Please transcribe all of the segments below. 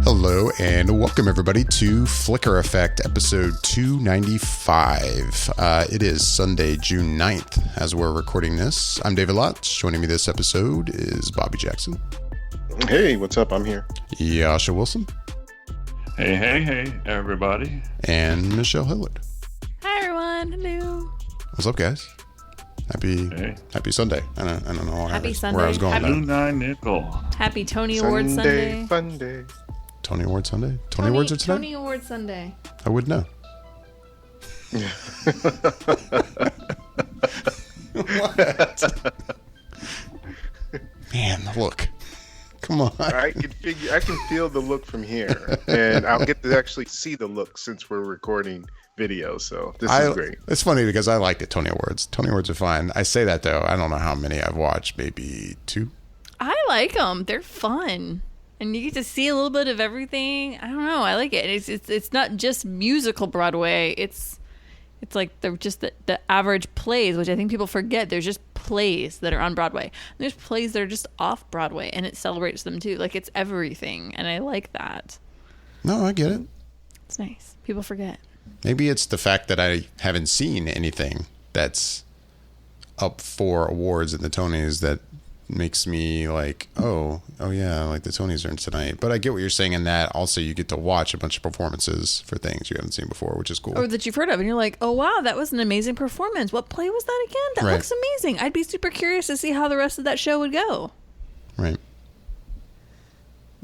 Hello and welcome everybody to Flicker Effect episode 295. It is Sunday, June 9th as we're recording this. I'm David Lott. Joining me this episode is Bobby Jackson. Hey, what's up? I'm here. Jascha Wilson. Hey, everybody. And Michelle Hillard. Hi, everyone. Hello. What's up, guys? Happy Sunday. I don't know Happy Sunday. where I was going. Blue Nine Nickel. Happy Tony Award Sunday. Fun day. Tony Award Sunday? Tony Awards are today? Tony Award Sunday. I would know. What? Man, look. Come on. I can feel the look from here, and I'll get to actually see the look since we're recording video. So this is great. It's funny because I like the Tony Awards. Tony Awards are fine. I say that though. I don't know how many I've watched. Maybe 2. I like them. They're fun. And you get to see a little bit of everything. I don't know. I like it. It's not just musical Broadway. It's like they're just the average plays, which I think people forget. There's just plays that are on Broadway. And there's plays that are just off Broadway, and it celebrates them too. Like it's everything, and I like that. No, I get it. It's nice. People forget. Maybe it's the fact that I haven't seen anything that's up for awards at the Tonys that makes me like, oh yeah, like the Tonys are in tonight. But I get what you're saying in that also you get to watch a bunch of performances for things you haven't seen before, which is cool. Or that you've heard of, and you're like, oh wow, that was an amazing performance. What play was that again? That looks amazing. I'd be super curious to see how the rest of that show would go. Right.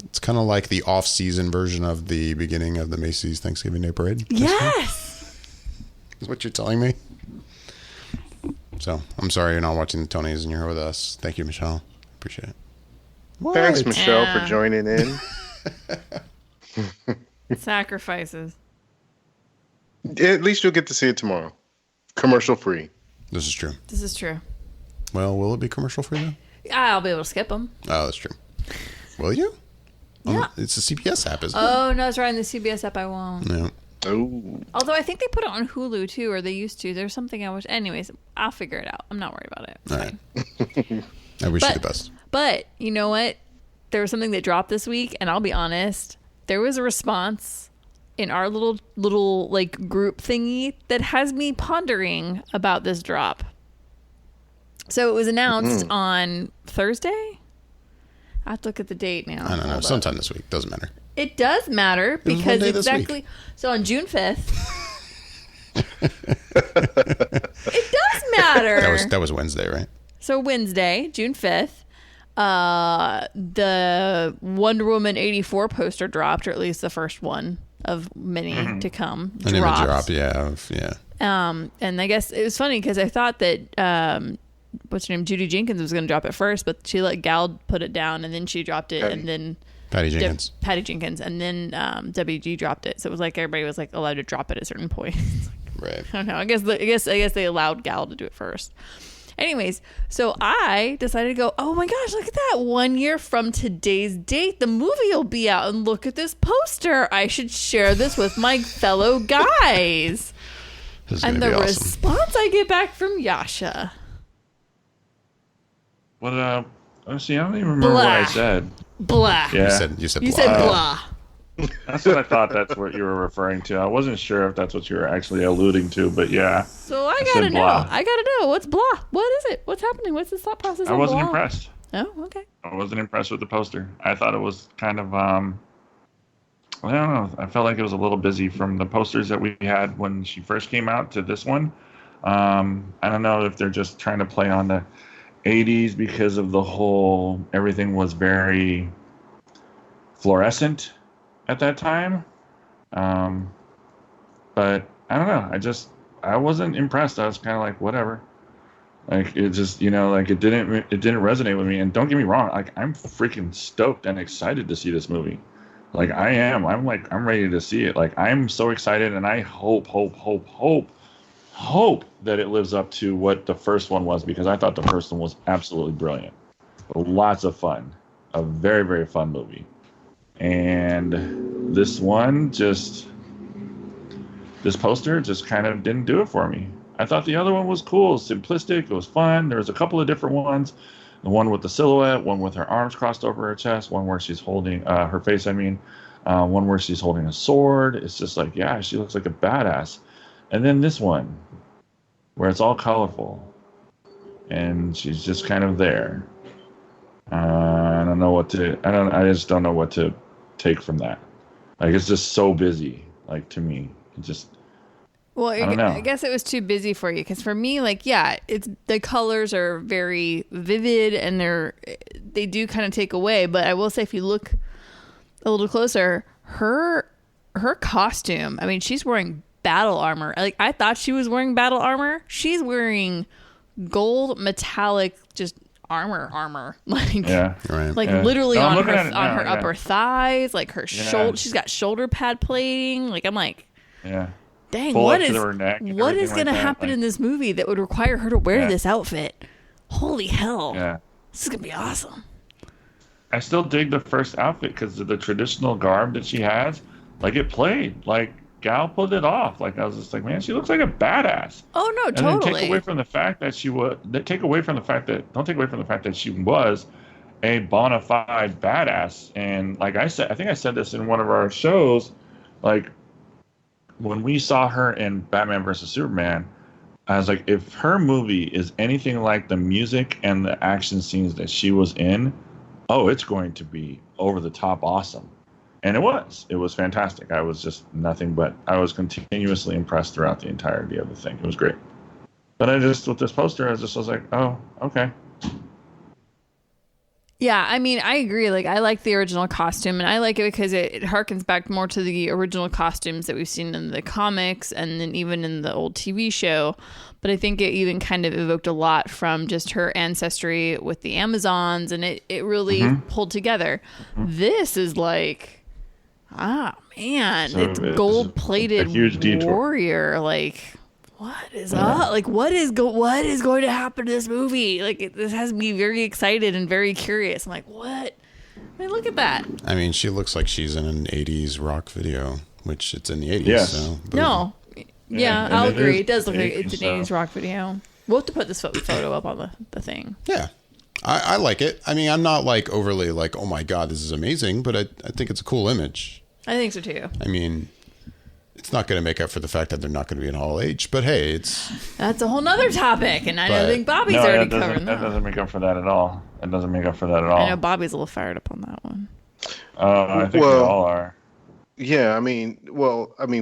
It's kind of like the off-season version of the beginning of the Macy's Thanksgiving Day Parade. Yes! Is what you're telling me? So, I'm sorry you're not watching the Tonys and you're here with us. Thank you, Michelle. Appreciate it. What? Thanks, Michelle, for joining in. Sacrifices. At least you'll get to see it tomorrow. Commercial free. This is true. This is true. Well, will it be commercial free then? I'll be able to skip them. Oh, that's true. Will you? Yeah. It's a CBS app, isn't it? Oh, no, it's right. In the CBS app, I won't. No. Oh. Although I think they put it on Hulu, too, or they used to. There's something I wish... Anyways, I'll figure it out. I'm not worried about it. It's All fine. right. I wish you the best. But, you know what? There was something that dropped this week, and I'll be honest. There was a response in our little like group thingy that has me pondering about this drop. So it was announced on Thursday? I have to look at the date now. I don't know. Sometime this week. Doesn't matter. It does matter because exactly. So on June 5th. It does matter. That was Wednesday, right? So Wednesday, June 5th, the Wonder Woman 84 poster dropped, or at least the first one of many to come. An image drop, yeah. And I guess it was funny because I thought that what's her name, Judy Jenkins was going to drop it first, but she let Gal put it down, and then she dropped it, and then Patty Jenkins, and then WG dropped it. So it was like everybody was like allowed to drop it at a certain point. Right. I don't know. I guess they allowed Gal to do it first. Anyways, so I decided to go, oh my gosh, look at that. 1 year from today's date, the movie will be out, and look at this poster. I should share this with my fellow guys. And the response I get back from Jascha. What see, I don't even remember what I said. Blah. Yeah. You said blah. That's what I thought that's what you were referring to. I wasn't sure if that's what you were actually alluding to, but yeah. So I gotta know. I gotta know. What's blah? What is it? What's happening? What's the thought process? I wasn't impressed. Oh, okay. I wasn't impressed with the poster. I thought it was kind of I don't know. I felt like it was a little busy from the posters that we had when she first came out to this one. I don't know if they're just trying to play on the 80s because of the whole everything was very fluorescent at that time. But I don't know. I wasn't impressed. I was kind of like, whatever. Like it just, like it didn't resonate with me. And don't get me wrong, like I'm freaking stoked and excited to see this movie. Like I am. I'm ready to see it. Like I'm so excited, and I hope that it lives up to what the first one was, because I thought the first one was absolutely brilliant. Lots of fun. A very, very fun movie. And this poster just kind of didn't do it for me. I thought the other one was cool, simplistic. It was fun. There was a couple of different ones. The one with the silhouette, one with her arms crossed over her chest, one where she's holding her face. I mean, one where she's holding a sword. It's just like, yeah, she looks like a badass. And then this one, where it's all colorful, and she's just kind of there. I don't know what to. I just don't know what to take from that. Like, it's just so busy. Like, to me, it just. Well, I don't know. I guess it was too busy for you because for me, like, yeah, it's the colors are very vivid and they do kind of take away. But I will say, if you look a little closer, her costume. I mean, she's wearing battle armor. Like, I thought she was wearing battle armor. She's wearing gold metallic just armor. Like, yeah, right. Like yeah. literally No, on her upper thighs, like her shoulder. Yeah. She's got shoulder pad plating. Like, I'm like, Yeah. dang, Full what up is to her neck and what everything is like going to that, happen like- in this movie that would require her to wear Yeah. this outfit? Holy hell. Yeah. This is going to be awesome. I still dig the first outfit because of the traditional garb that she has. Like, it played. Like, Gal pulled it off. Like, I was just like, man, she looks like a badass. Oh, no, And totally. then take away from the fact that don't take away from the fact that she was a bona fide badass. And like I said, I think I said this in one of our shows, like, when we saw her in Batman versus Superman, I was like, if her movie is anything like the music and the action scenes that she was in, oh, it's going to be over the top awesome. And it was fantastic. I was just I was continuously impressed throughout the entirety of the thing. It was great. But with this poster, I was like, oh, okay. Yeah, I mean, I agree. Like, I like the original costume, and I like it because it harkens back more to the original costumes that we've seen in the comics and then even in the old TV show. But I think it even kind of evoked a lot from just her ancestry with the Amazons, and it really pulled together. This is like, man, So it's it's gold-plated a huge detour. warrior. Like, what is up? Like, what is going to happen to this movie? Like, this has me very excited and very curious. I'm like, what? I mean, look at that. I mean, she looks like she's in an 80s rock video, which it's in the 80s. Yes. So, boom. No. Yeah, and I'll it agree. is It does look like 80s, it's an so- 80s rock video. We'll have to put this photo up on the thing. Yeah. I like it. I mean, I'm not like overly like, oh my God, this is amazing, but I think it's a cool image. I think so too. I mean, it's not going to make up for the fact that they're not going to be in Hall H, but hey, That's a whole nother topic, and I But- think Bobby's No, already that covering that that. doesn't make up for that at all. It doesn't make up for that at all. I know Bobby's a little fired up on that one. I think we all are. Yeah, I mean,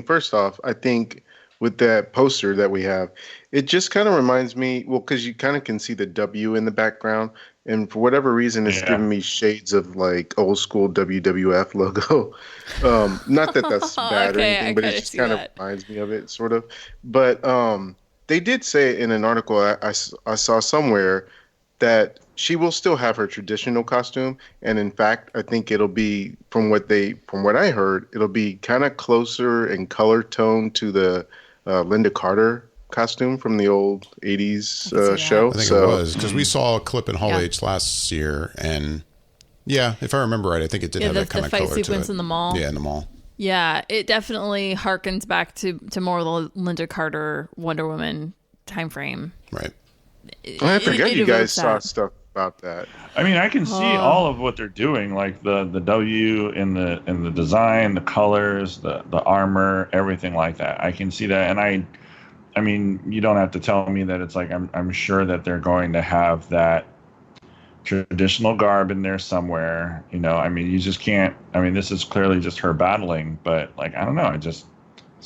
first off, I think with that poster that we have, it just kind of reminds me, because you kind of can see the W in the background, and for whatever reason, it's giving me shades of like old school WWF logo. Not that that's bad or Okay, anything, I but it kinda just see kind of that. reminds me of it, sort of. But they did say in an article I saw somewhere that she will still have her traditional costume, and in fact, I think it'll be from what I heard, it'll be kind of closer in color tone to the Linda Carter costume from the old 80s that. show. I think So it was because we saw a clip in Hall Yeah. H last year, and yeah, if I remember right, I think it did have that kind the of fight color to sequence it. in the mall. Yeah, in the mall. Yeah, it definitely harkens back to more of the Linda Carter Wonder Woman time frame. Right. I forget you guys evokes saw that. stuff about that. I mean, I can see all of what they're doing, like the W in the design, the colors, the armor, everything like that. I can see that, and I mean, you don't have to tell me that it's like I'm sure that they're going to have that traditional garb in there somewhere. You know, I mean, you just can't. I mean, this is clearly just her battling, but like I don't know. As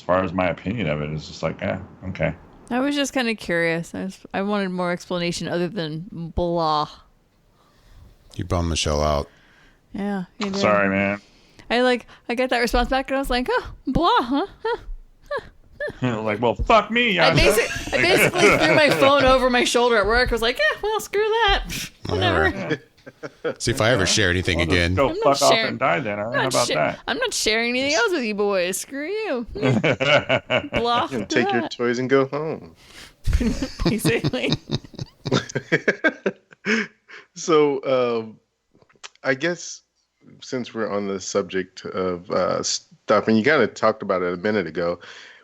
far as my opinion of it, it's just like, okay. I was just kind of curious. I wanted more explanation other than blah. You bummed Michelle out. Yeah. You did. Sorry, man. I got that response back and I was like, oh, blah, huh? Like, well, fuck me. I basically threw my phone over my shoulder at work. I was like, well, screw that. Whatever. See if I ever share anything Well, again. Go I'm fuck not off sharing- and die then. All right, how about that? I'm not sharing anything else with you boys. Screw you. Blah. And take your toys and go home. Basically. So, I guess since we're on the subject of stuff, and you kind of talked about it a minute ago,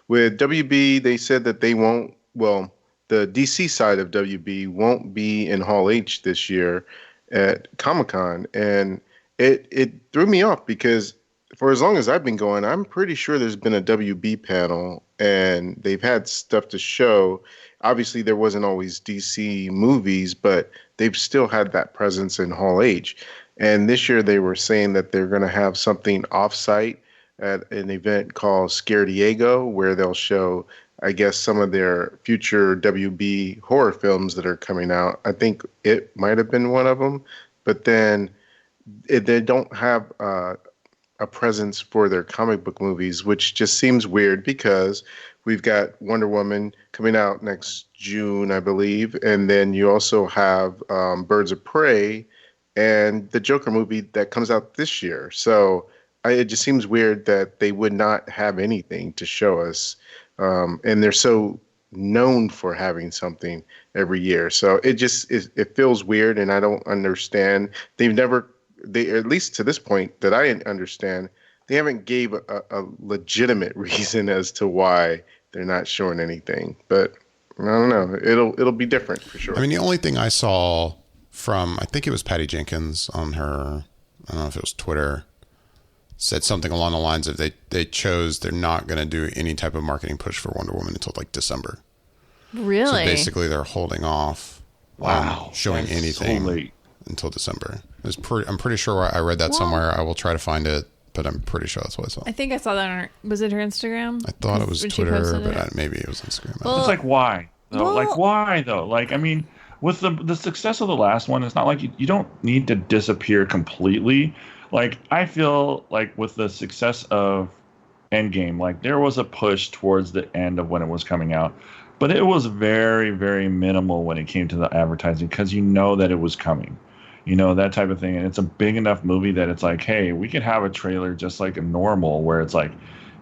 with WB, they said that they won't well, the DC side of WB won't be in Hall H this year at Comic-Con, and it threw me off because for as long as I've been going, I'm pretty sure there's been a WB panel and they've had stuff to show. Obviously, there wasn't always DC movies, but they've still had that presence in Hall H. And this year they were saying that they're going to have something offsite at an event called Scare Diego, where they'll show, I guess, some of their future WB horror films that are coming out. I think it might have been one of them, but then they don't have a presence for their comic book movies, which just seems weird because we've got Wonder Woman coming out next June, I believe, and then you also have Birds of Prey and the Joker movie that comes out this year. So it just seems weird that they would not have anything to show us. And they're so known for having something every year. So it feels weird, and I don't understand. They at least to this point that I understand, they haven't gave a legitimate reason as to why they're not showing anything. But I don't know. It'll be different for sure. I mean, the only thing I saw from, I think it was Patty Jenkins on her, I don't know if it was Twitter, said something along the lines of they're not going to do any type of marketing push for Wonder Woman until like December. Really? So basically they're holding off showing anything so late. Until December. I'm pretty sure I read that somewhere. I will try to find it, but I'm pretty sure that's what I saw. I think I saw that on was it her Instagram? I thought it was Twitter, but maybe it was Instagram. Well, It's like, why? Though? Like, why, though? Like, I mean, with the success of the last one, it's not like you don't need to disappear completely. Like, I feel like with the success of Endgame, like, there was a push towards the end of when it was coming out. But it was very, very minimal when it came to the advertising because you know that it was coming. You know, that type of thing. And it's a big enough movie that it's like, hey, we could have a trailer just like a normal where it's like,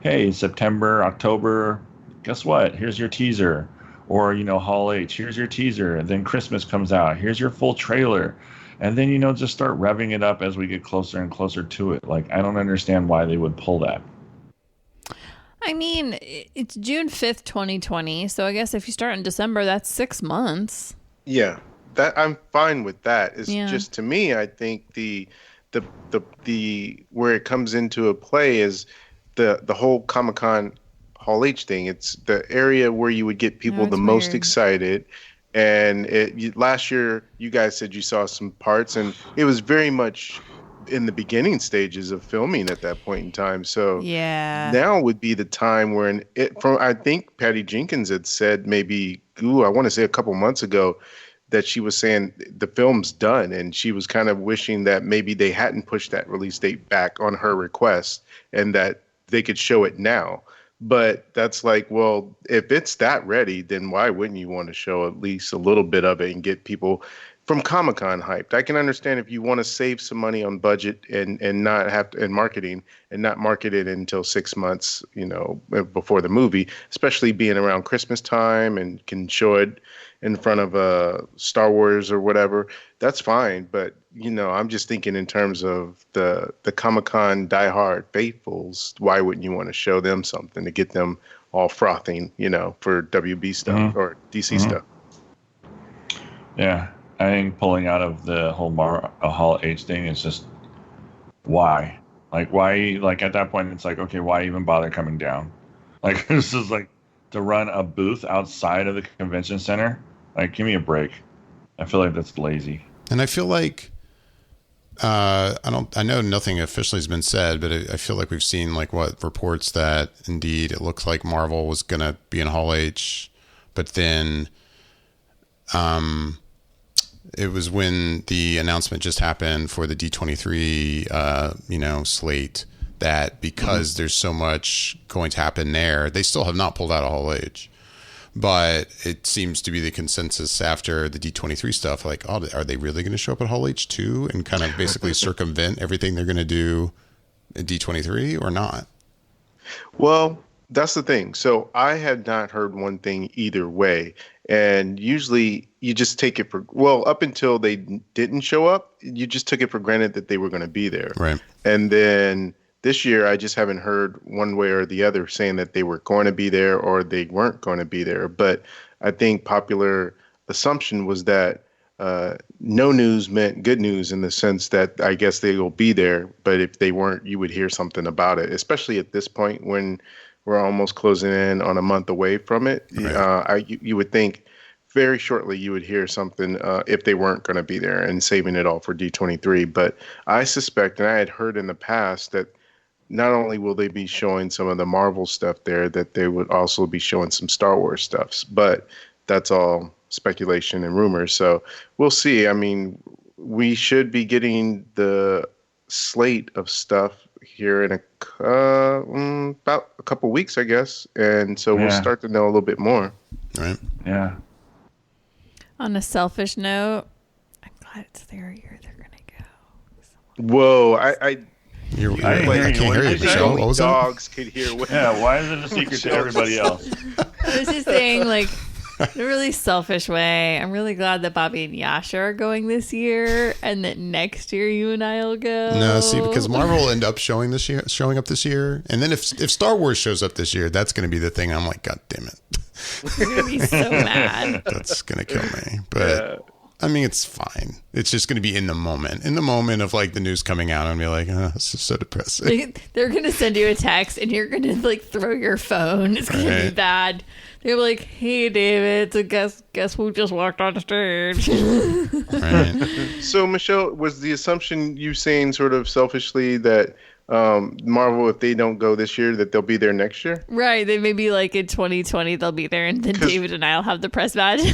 hey, September, October, guess what? Here's your teaser. Or, you know, Hall H, here's your teaser. And then Christmas comes out. Here's your full trailer. And then, you know, just start revving it up as we get closer and closer to it. Like, I don't understand why they would pull that. I mean, it's June 5th, 2020. So I guess if you start in December, that's 6 months. Yeah. That I'm fine with that. It's just, to me, I think the where it comes into a play is the whole Comic-Con Hall H thing. It's the area where you would get people the most excited. And last year, you guys said you saw some parts, and it was very much in the beginning stages of filming at that point in time. So now would be the time when I think Patty Jenkins had said maybe, I want to say a couple months ago, that she was saying the film's done, and she was kind of wishing that maybe they hadn't pushed that release date back on her request and that they could show it now. But that's like, well, if it's that ready, then why wouldn't you want to show at least a little bit of it and get people from Comic-Con hyped? I can understand if you want to save some money on budget and not have to, in marketing, and not market it until 6 months, you know, before the movie, especially being around Christmas time and can show it in front of Star Wars or whatever. That's fine. But, you know, I'm just thinking in terms of the Comic-Con diehard faithfuls, why wouldn't you want to show them something to get them all frothing, you know, for WB stuff or DC stuff? Yeah. I think pulling out of the whole Hall H thing is just why? Like, why? Like, at that point, it's like, okay, why even bother coming down? Like, this is like to run a booth outside of the convention center. Like, give me a break. I feel like that's lazy. And I feel like I know nothing officially has been said, but I feel like we've seen like reports that indeed it looks like Marvel was going to be in Hall H, but then it was when the announcement just happened for the D23 slate that because there's so much going to happen there, they still have not pulled out of Hall H. But it seems to be the consensus after the D23 stuff, like, oh, are they really going to show up at Hall H too and kind of basically circumvent everything they're going to do at D23 or not? Well, that's the thing. So I had not heard one thing either way. And usually you just take it up until they didn't show up, you just took it for granted that they were going to be there. Right. And then this year, I just haven't heard one way or the other saying that they were going to be there or they weren't going to be there. But I think popular assumption was that no news meant good news in the sense that I guess they will be there, but if they weren't, you would hear something about it, especially at this point when we're almost closing in on a month away from it. Right. You would think very shortly you would hear something if they weren't going to be there and saving it all for D23. But I suspect, and I had heard in the past, that not only will they be showing some of the Marvel stuff there, that they would also be showing some Star Wars stuffs. But that's all speculation and rumors. So we'll see. I mean, we should be getting the slate of stuff here in about a couple weeks, I guess. And so we'll start to know a little bit more. Right. Yeah. On a selfish note, I'm glad it's their year. They're going to go. Whoa, I I can't hear you, What Michelle. What was that? dogs could hear. Yeah, why is it a secret to everybody else? I was just saying, like, in a really selfish way, I'm really glad that Bobby and Yasha are going this year, and that next year you and I will go. No, see, because Marvel will end up showing up this year, and then if Star Wars shows up this year, that's going to be the thing. I'm like, God damn it, You're gonna be so mad. that's going to kill me. But I mean, it's fine. It's just going to be in the moment of like the news coming out, and be like, oh, this is so depressing. They're gonna send you a text, and you're gonna like throw your phone. It's gonna be Right. bad. They're like, "Hey, David, so guess who just walked on stage?" Right. So, Michelle, was the assumption you saying sort of selfishly that Marvel, if they don't go this year, that they'll be there next year? Right. They may be like in 2020 they'll be there, and then David and I'll have the press badges.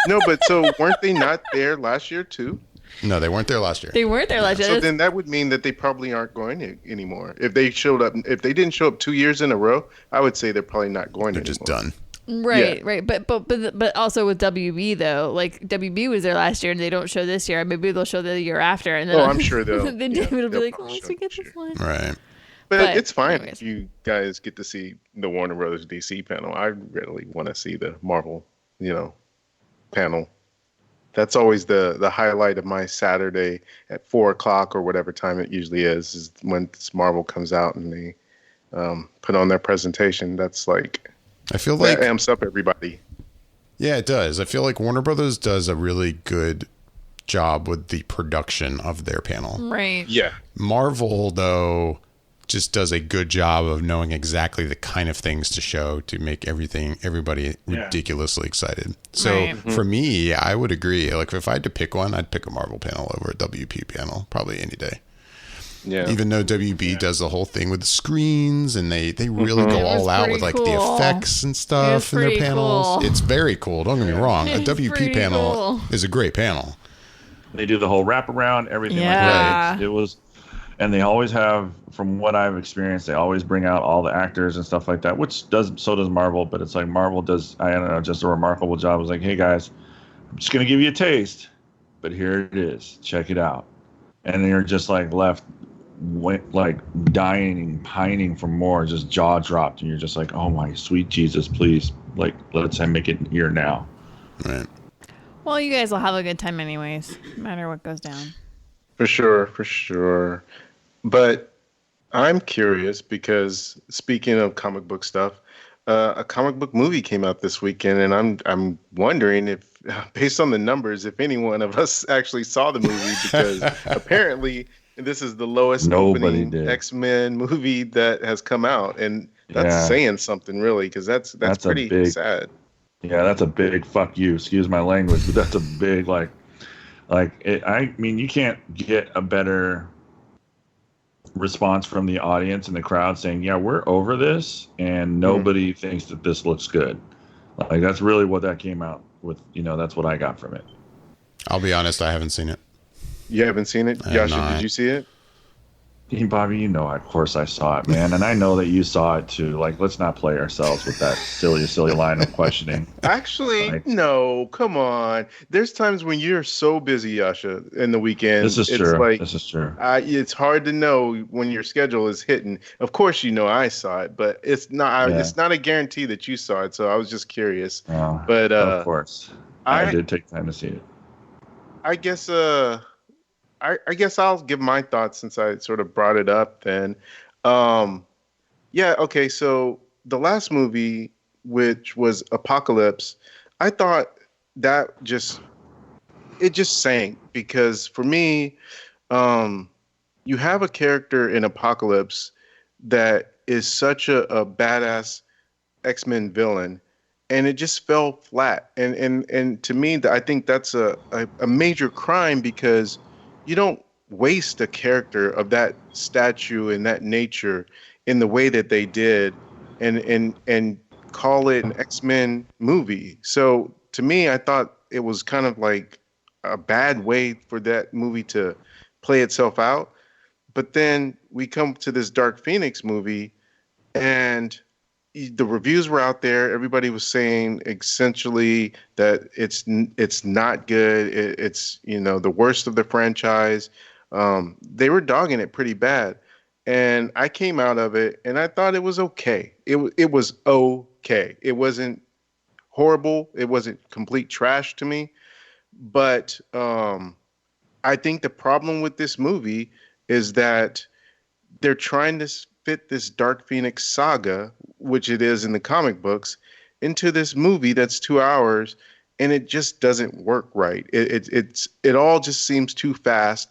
No, but so weren't they not there last year too? No, they weren't there last year. They weren't there last year. So then that would mean that they probably aren't going anymore. If they didn't show up 2 years in a row, I would say they're probably not going They're anymore. just done. Right, Yeah. right. But also with WB though, like WB was there last year and they don't show this year. Maybe they'll show the year after, and then I'm sure they'll. then yeah, David will be they'll like, probably "Let's show it get this this year. one." Right. But it's fine anyways. if you guys get to see the Warner Brothers DC panel. I really want to see the Marvel, panel. That's always the highlight of my Saturday at 4:00 or whatever time it usually is when Marvel comes out and they put on their presentation. That's like I feel like that amps up everybody. Yeah, it does. I feel like Warner Brothers does a really good job with the production of their panel. Right. Yeah. Marvel, though, just does a good job of knowing exactly the kind of things to show to make everybody ridiculously excited. So Right. for me, I would agree. Like if I had to pick one, I'd pick a Marvel panel over a WP panel probably any day. Yeah. Even though WB does the whole thing with the screens and they really go It was all out with pretty like the cool. effects and stuff in their pretty panels. cool. It's very cool. Don't get me wrong. A It's WP pretty panel cool. is a great panel. They do the whole wraparound, everything like Yeah. that. It was, and they always have, from what I've experienced, they always bring out all the actors and stuff like that, so does Marvel, but it's like Marvel does, I don't know, just a remarkable job. It was like, hey guys, I'm just going to give you a taste, but here it is. Check it out. And then you're just like left, like dying and pining for more, just jaw dropped. And you're just like, oh my sweet Jesus, please, like, let's make it here now. Right. Well, you guys will have a good time anyways, no matter what goes down. For sure. But I'm curious because speaking of comic book stuff, a comic book movie came out this weekend, and I'm wondering if, based on the numbers, if any one of us actually saw the movie because apparently this is the lowest Nobody opening did. X-Men movie that has come out, and that's Yeah. saying something really because that's a pretty big- sad. Yeah, that's a big fuck you. Excuse my language, but that's a big I mean, you can't get a better response from the audience and the crowd saying, "Yeah, we're over this," and nobody thinks that this looks good. Like that's really what that came out with. That's what I got from it. I'll be honest, I haven't seen it. You haven't seen it, I have Jascha? not. Did you see it? Bobby, of course I saw it, man, and I know that you saw it too. Like, let's not play ourselves with that silly line of questioning. Actually, Like- no. Come on. There's times when you're so busy, Yasha, in the weekend. This is it's true. Like, This is true. it's hard to know when your schedule is hitting. Of course, I saw it, but it's not. Yeah. It's not a guarantee that you saw it. So I was just curious. Oh, But of course, I I did take time to see it. I guess I guess I'll give my thoughts since I sort of brought it up then. Yeah, okay, so the last movie which was Apocalypse, I thought that it just sank because for me, um, you have a character in Apocalypse that is such a badass X-Men villain, and it just fell flat. And to me, I think that's a major crime because you don't waste a character of that statue and that nature in the way that they did, and call it an X-Men movie. So to me, I thought it was kind of like a bad way for that movie to play itself out. But then we come to this Dark Phoenix movie, and the reviews were out there. Everybody was saying essentially that it's not good. It's the worst of the franchise. They were dogging it pretty bad, and I came out of it and I thought it was okay. It was okay. It wasn't horrible. It wasn't complete trash to me. But I think the problem with this movie is that they're trying to fit this Dark Phoenix saga, which it is in the comic books, into this movie that's 2 hours, and it just doesn't work right. It all just seems too fast.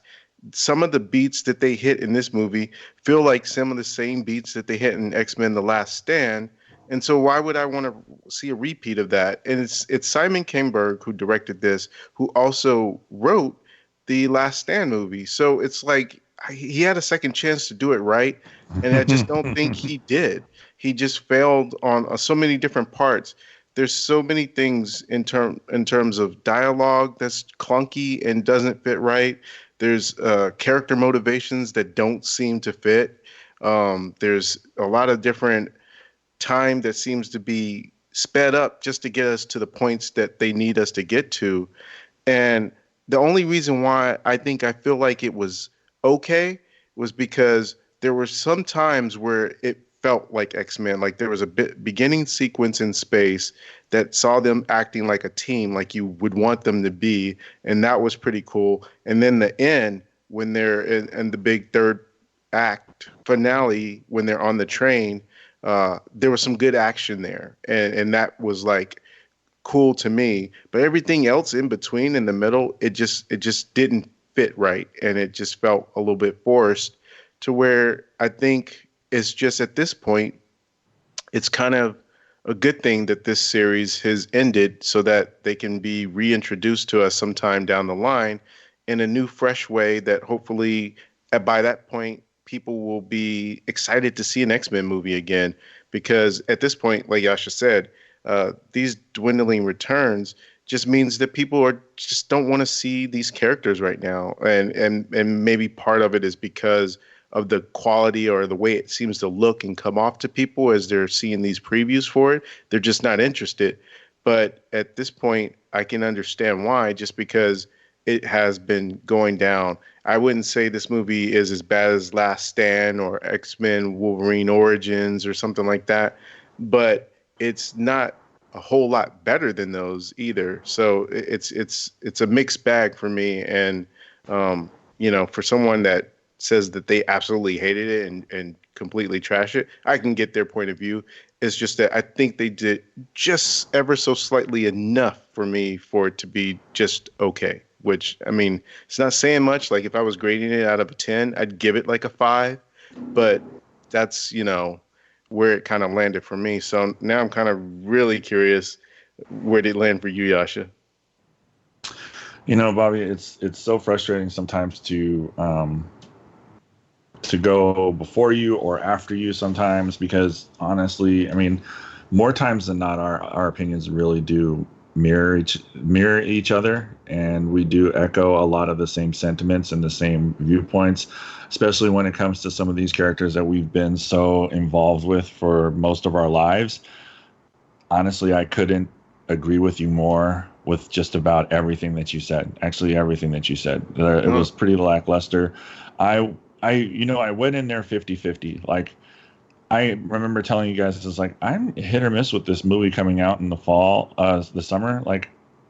Some of the beats that they hit in this movie feel like some of the same beats that they hit in X-Men: The Last Stand. And so why would I want to see a repeat of that? And it's Simon Kinberg who directed this, who also wrote the Last Stand movie. So it's like he had a second chance to do it right, and I just don't think he did. He just failed on so many different parts. There's so many things in terms of dialogue that's clunky and doesn't fit right. There's character motivations that don't seem to fit. There's a lot of different time that seems to be sped up just to get us to the points that they need us to get to. And the only reason why I feel like it was okay was because there were some times where it felt like X-Men, like there was a beginning sequence in space that saw them acting like a team, like you would want them to be, and that was pretty cool. And then the end, when they're in the big third act finale, when they're on the train, there was some good action there, and that was like cool to me. But everything else in between, in the middle, it just didn't fit right, and it just felt a little bit forced, to where I think it's just at this point, it's kind of a good thing that this series has ended so that they can be reintroduced to us sometime down the line in a new, fresh way that hopefully by that point, people will be excited to see an X-Men movie again. Because at this point, like Jascha said, these dwindling returns just means that people just don't want to see these characters right now. And maybe part of it is because of the quality or the way it seems to look and come off to people as they're seeing these previews for it. They're just not interested. But at this point, I can understand why, just because it has been going down. I wouldn't say this movie is as bad as Last Stand or X-Men Wolverine Origins or something like that, but it's not a whole lot better than those either. So it's a mixed bag for me. And for someone that says that they absolutely hated it and completely trash it, I can get their point of view. It's just that I think they did just ever so slightly enough for me for it to be just okay. Which, I mean, it's not saying much. Like if I was grading it out of a 10, I'd give it like a 5. But that's, where it kind of landed for me. So now I'm kind of really curious, where did it land for you, Jascha? Bobby, it's so frustrating sometimes to go before you or after you sometimes, because honestly, I mean, more times than not, our opinions really do mirror each other, and we do echo a lot of the same sentiments and the same viewpoints, especially when it comes to some of these characters that we've been so involved with for most of our lives. Honestly, I couldn't agree with you more with just about everything that you said. Actually, everything that you said. It was pretty lackluster. I went in there 50-50. Like, I remember telling you guys, it's like, I'm hit or miss with this movie coming out in the fall, the summer. Like,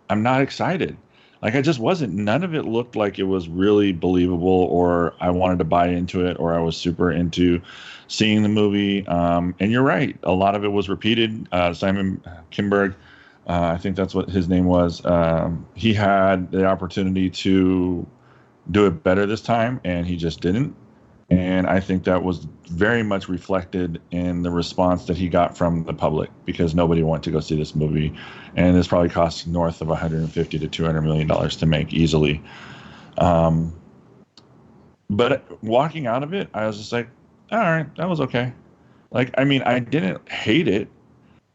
I'm not excited. Like I just wasn't. None of it looked like it was really believable, or I wanted to buy into it, or I was super into seeing the movie. And you're right, a lot of it was repeated. Simon Kinberg, I think that's what his name was. He had the opportunity to do it better this time, and he just didn't. And I think that was very much reflected in the response that he got from the public, because nobody wanted to go see this movie, and this probably cost north of 150 to 200 million dollars to make easily. But walking out of it, I was just like, all right, that was okay. Like, I mean, I didn't hate it,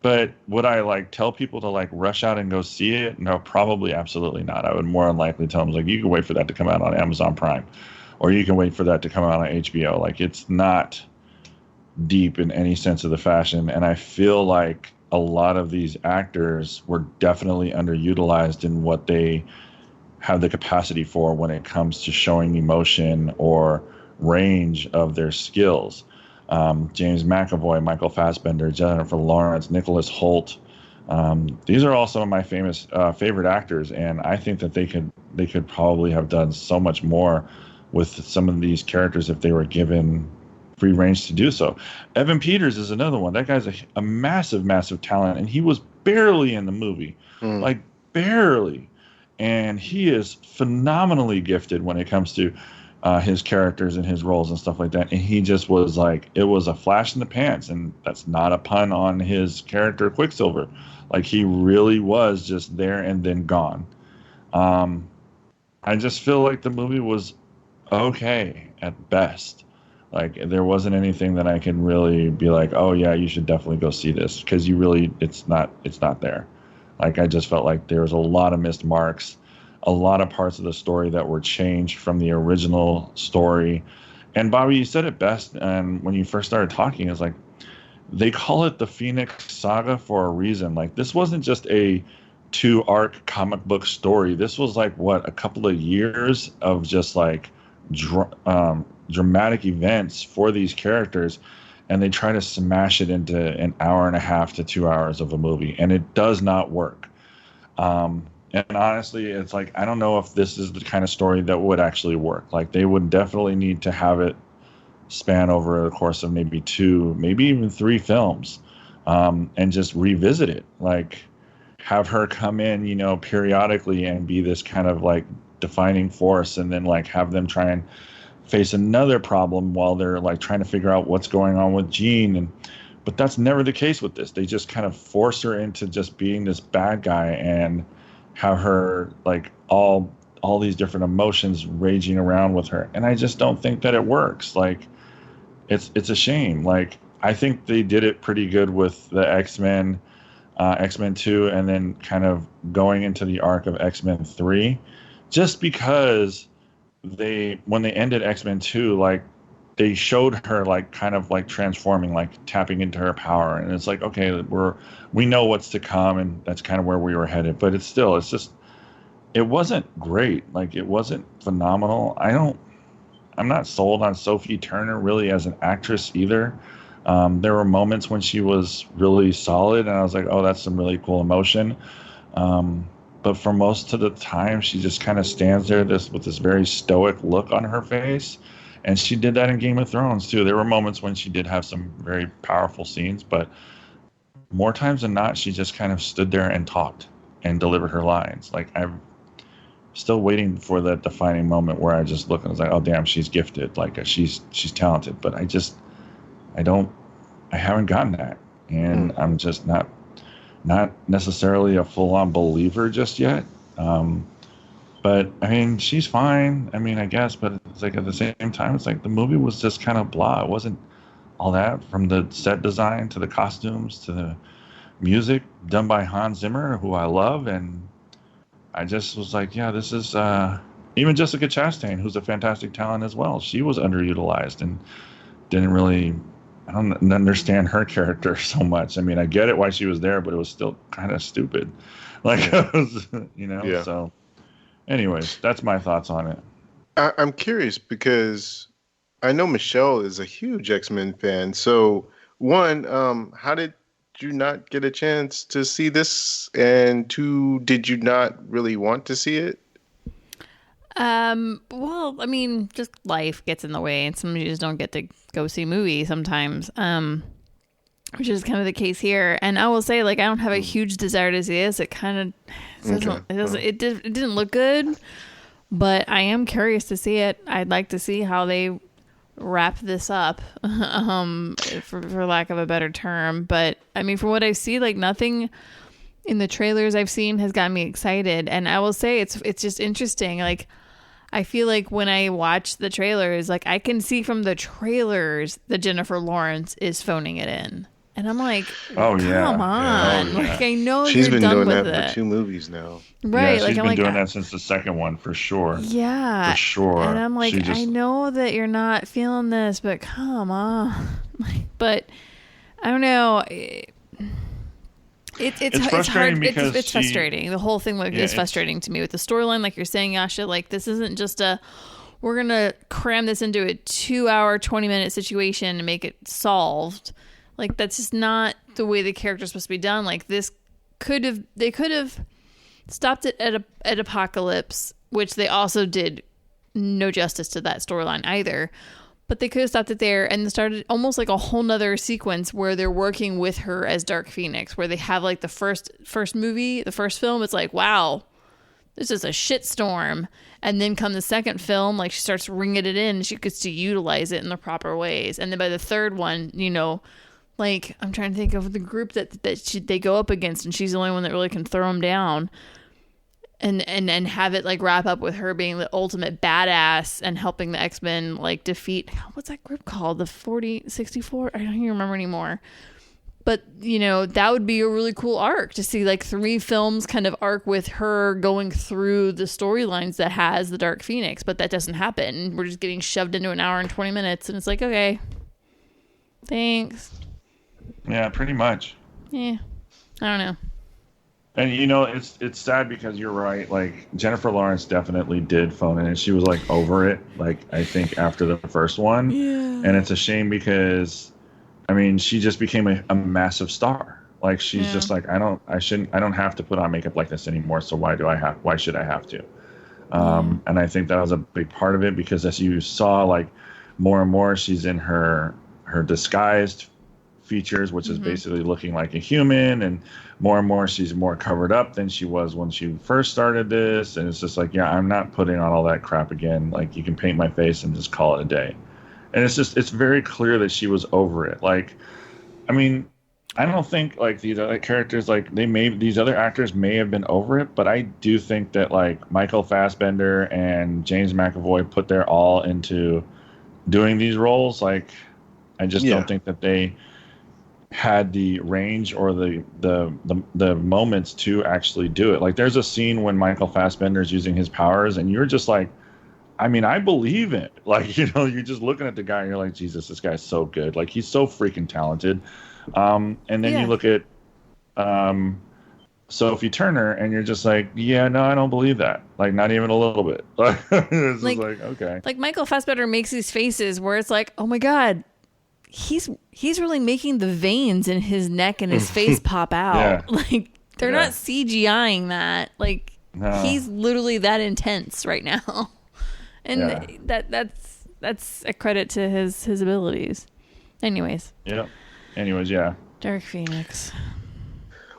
but would I like tell people to like rush out and go see it? No, probably absolutely not. I would more than likely tell them like, you can wait for that to come out on Amazon Prime, or you can wait for that to come out on HBO. Like, it's not deep in any sense of the fashion. And I feel like a lot of these actors were definitely underutilized in what they have the capacity for when it comes to showing emotion or range of their skills. James McAvoy, Michael Fassbender, Jennifer Lawrence, Nicholas Hoult. These are all some of my favorite actors, and I think that they could probably have done so much more with some of these characters if they were given free range to do so. Evan Peters is another one. That guy's a massive, massive talent, and he was barely in the movie, like barely. And he is phenomenally gifted when it comes to his characters and his roles and stuff like that. And he just was like, it was a flash in the pants, and that's not a pun on his character Quicksilver. Like, he really was just there and then gone. I just feel like the movie was okay at best. Like, there wasn't anything that I can really be like, oh yeah, you should definitely go see this, because it's not there. Like, I just felt like there was a lot of missed marks, a lot of parts of the story that were changed from the original story. And Bobby, you said it best, and when you first started talking, is like, they call it the Phoenix Saga for a reason. Like, this wasn't just a 2-arc comic book story. This was like, what, a couple of years of just like dramatic events for these characters, and they try to smash it into an hour and a half to 2 hours of a movie, and it does not work. And honestly, it's like, I don't know if this is the kind of story that would actually work. Like, they would definitely need to have it span over the course of maybe 2, maybe even 3 films, and just revisit it. Like, have her come in, periodically and be this kind of like defining force, and then like have them try and face another problem while they're like trying to figure out what's going on with Jean. But that's never the case with this. They just kind of force her into just being this bad guy and have her like all these different emotions raging around with her. And I just don't think that it works. Like, it's a shame. Like, I think they did it pretty good with the X-Men, X-Men 2, and then kind of going into the arc of X-Men 3, just because when they ended X-Men 2, like, they showed her like kind of like transforming, like tapping into her power, and it's like, okay, we know what's to come, and that's kind of where we were headed. But it's just, it wasn't great. Like, it wasn't phenomenal. I'm not sold on Sophie Turner really as an actress either. There were moments when she was really solid, and I was like, oh, that's some really cool emotion. But for most of the time, she just kind of stands there with this very stoic look on her face. And she did that in Game of Thrones, too. There were moments when she did have some very powerful scenes, but more times than not, she just kind of stood there and talked and delivered her lines. Like, I'm still waiting for that defining moment where I just look and was like, oh, damn, she's gifted. Like, she's talented. But I haven't gotten that. And I'm just not necessarily a full-on believer just yet. But I mean, she's fine. I mean, I guess, but it's like at the same time, it's like the movie was just kind of blah. It wasn't all that, from the set design to the costumes to the music done by Hans Zimmer, who I love. And I just was like, yeah, this is even Jessica Chastain, who's a fantastic talent as well. She was underutilized and I don't understand her character so much. I mean, I get it why she was there, but it was still kind of stupid. Like, it was, Yeah. So anyways, that's my thoughts on it. I'm curious because I know Michelle is a huge X-Men fan. So, one, how did you not get a chance to see this? And 2, did you not really want to see it? Well, I mean, just life gets in the way, and some of you just don't get to go see movies sometimes. Which is kind of the case here. And I will say, like, I don't have a huge desire to see this. It kind of it didn't look good, but I am curious to see it. I'd like to see how they wrap this up, for lack of a better term. But I mean, from what I see, like, nothing in the trailers I've seen has gotten me excited. And I will say it's just interesting. Like, I feel like when I watch the trailers, like, I can see from the trailers that Jennifer Lawrence is phoning it in. And I'm like, come on. Like, I know she's been done doing with that it. for 2 movies now. Right. Yeah, like, she's I'm been like, doing that since the second one, for sure. Yeah. For sure. And I'm like, I know that you're not feeling this, but come on. But I don't know. It's frustrating hard. because it's frustrating. The whole thing is frustrating to me with the storyline. Like you're saying, Jascha, like, this isn't just we're going to cram this into a 2-hour, 20-minute situation and make it solved. Like, that's just not the way the character's supposed to be done. Like, they could have stopped it at Apocalypse, which they also did no justice to that storyline either. But they could have stopped it there and started almost like a whole nother sequence where they're working with her as Dark Phoenix, where they have, like, the first movie, the first film. It's like, wow, this is a shitstorm. And then come the second film, like, she starts ringing it in and she gets to utilize it in the proper ways. And then by the third one, you know, like, I'm trying to think of the group that they go up against, and she's the only one that really can throw them down, and have it, like, wrap up with her being the ultimate badass and helping the X-Men, like, defeat, what's that group called? The 64? I don't even remember anymore. But, you know, that would be a really cool arc to see, like, 3 films kind of arc with her going through the storylines that has the Dark Phoenix, but that doesn't happen. We're just getting shoved into an hour and 20 minutes, and it's like, okay, thanks. Yeah, pretty much. Yeah, I don't know. And, you know, it's sad because you're right. Like, Jennifer Lawrence definitely did phone it, and she was, like, over it, like, I think after the first one. Yeah. And it's a shame because, I mean, she just became a massive star. Like, she's just like, I don't have to put on makeup like this anymore. So why should I have to? And I think that was a big part of it, because as you saw, like, more and more she's in her disguised features, which is basically looking like a human, and more she's more covered up than she was when she first started this. And it's just like, yeah, I'm not putting on all that crap again. Like, you can paint my face and just call it a day. And it's very clear that she was over it. Like, I mean, I don't think, like, these other characters, like, these other actors may have been over it, but I do think that, like, Michael Fassbender and James McAvoy put their all into doing these roles. Like, I just don't think that they had the range or the moments to actually do it. Like, there's a scene when Michael Fassbender's using his powers, and you're just like, I mean, I believe it. Like, you know, you're just looking at the guy and you're like, Jesus, this guy's so good. Like, he's so freaking talented. And then you look at Sophie Turner and you're just like, yeah, no, I don't believe that. Like, not even a little bit. It's just like, okay. Like, Michael Fassbender makes these faces where it's like, oh my God, he's really making the veins in his neck and his face pop out. Yeah. Like, they're not CGIing that. Like, he's literally that intense right now. And that's a credit to his abilities. Anyways. Yeah. Anyways, yeah. Dark Phoenix.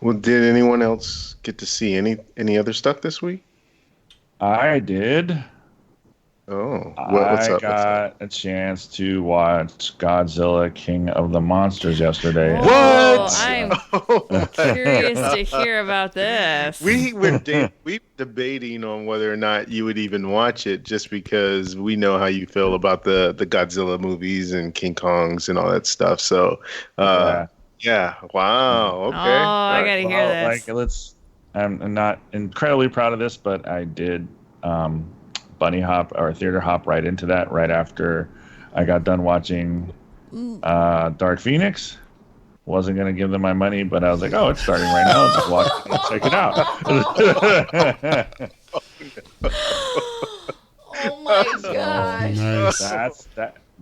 Well, did anyone else get to see any other stuff this week? I did. Oh, what's up? I got a chance to watch Godzilla King of the Monsters yesterday. What? I'm curious to hear about this. We debating on whether or not you would even watch it, just because we know how you feel about the Godzilla movies and King Kongs and all that stuff. So, yeah. Wow. Okay. Oh, I gotta hear this. Like, I'm not incredibly proud of this, but I did bunny hop or theater hop right into that right after I got done watching Dark Phoenix. Wasn't gonna give them my money, but I was like, oh, it's starting right now. Let's just watch it and check it out. Oh my gosh. Nice.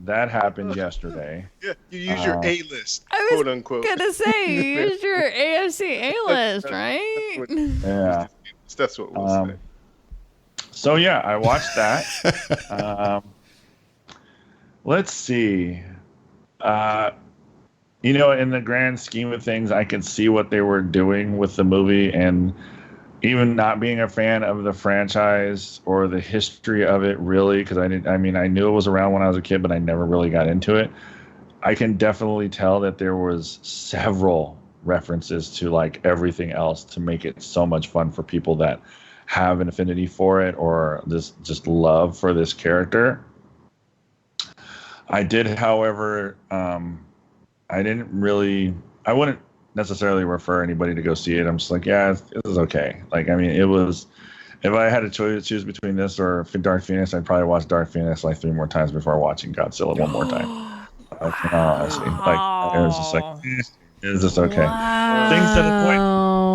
That happened yesterday. Yeah, you use your A-list, I quote was unquote. gonna say, you used your AFC A-list, right? Yeah. That's what we'll say. So yeah, I watched that. Let's see. Uh, in the grand scheme of things, I could see what they were doing with the movie, and even not being a fan of the franchise or the history of it, really, because I didn't. I mean, I knew it was around when I was a kid, but I never really got into it. I can definitely tell that there was several references to like everything else to make it so much fun for people that have an affinity for it or this just love for this character. I did, however, I wouldn't necessarily refer anybody to go see it. I'm just like, yeah, this is okay. Like, I mean, it was, if I had a choose between this or Dark Phoenix, I'd probably watch Dark Phoenix like 3 more times before watching Godzilla one more time. Like, in all honesty, like, it was just like, it was just okay. Wow. Things that annoyed me.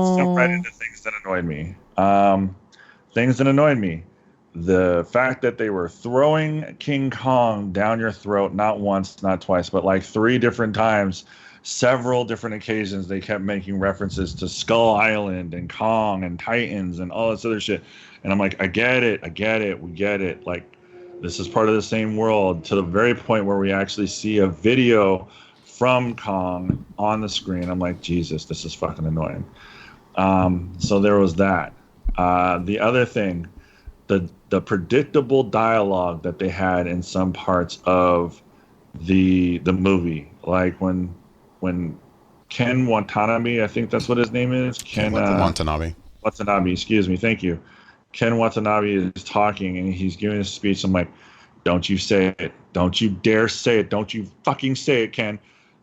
Let's jump right into things that annoyed me. Things that annoyed me. The fact that they were throwing King Kong down your throat, not once, not twice, but like 3 different times, several different occasions, they kept making references to Skull Island and Kong and Titans and all this other shit. And I'm like, I get it, we get it. Like, this is part of the same world, to the very point where we actually see a video from Kong on the screen. I'm like, Jesus, this is fucking annoying. So there was that. The other thing, the predictable dialogue that they had in some parts of the movie, like when Ken Watanabe, I think that's what his name is, Ken Watanabe. Watanabe, excuse me, thank you. Ken Watanabe is talking and he's giving a speech. I'm like, don't you say it. Don't you dare say it. Don't you fucking say it, Ken.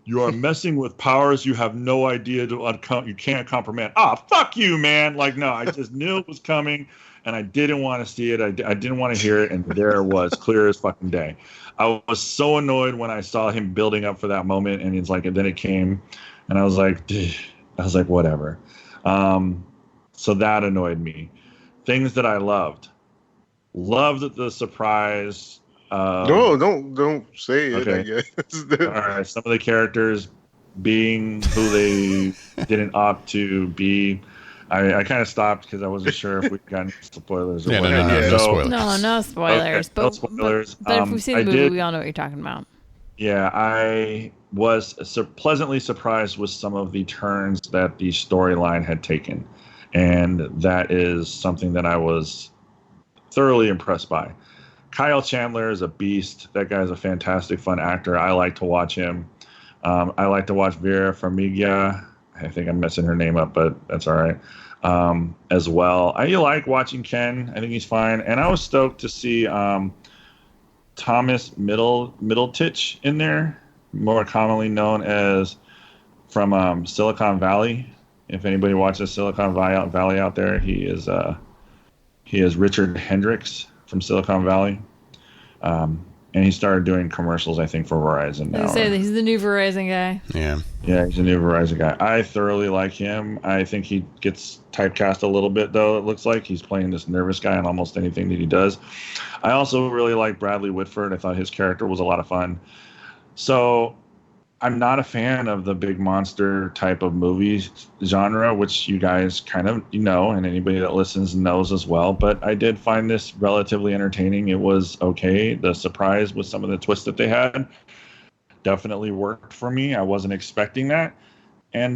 You are messing with powers you have no idea you can't comprehend. Fuck you, man. Like, no, I just knew it was coming and I didn't want to see it. I didn't want to hear it. And there it was, clear as fucking day. I was so annoyed when I saw him building up for that moment. And it's like, and then it came and I was like, whatever. So that annoyed me. Things that I loved the surprise. No, don't say it. Okay. I guess. All right, some of the characters being who they didn't opt to be. I kind of stopped because I wasn't sure if we got any spoilers. Or whatever. No spoilers. No spoilers. Okay, no spoilers. But if we've seen the movie, we all know what you're talking about. Yeah, I was pleasantly surprised with some of the turns that the storyline had taken. And that is something that I was thoroughly impressed by. Kyle Chandler is a beast. That guy's a fantastic, fun actor. I like to watch him. I like to watch Vera Farmiga. I think I'm messing her name up, but that's all right. As well. I like watching Ken. I think he's fine. And I was stoked to see Thomas Middletich in there, more commonly known as from Silicon Valley. If anybody watches Silicon Valley out there, he is Richard Hendricks from Silicon Valley. And he started doing commercials, I think, for Verizon now. He's the new Verizon guy. Yeah. Yeah, he's a new Verizon guy. I thoroughly like him. I think he gets typecast a little bit, though. It looks like he's playing this nervous guy in almost anything that he does. I also really like Bradley Whitford. I thought his character was a lot of fun. So I'm not a fan of the big monster type of movies genre, which you guys kind of know, and anybody that listens knows as well. But I did find this relatively entertaining. It was okay. The surprise with some of the twists that they had definitely worked for me. I wasn't expecting that. And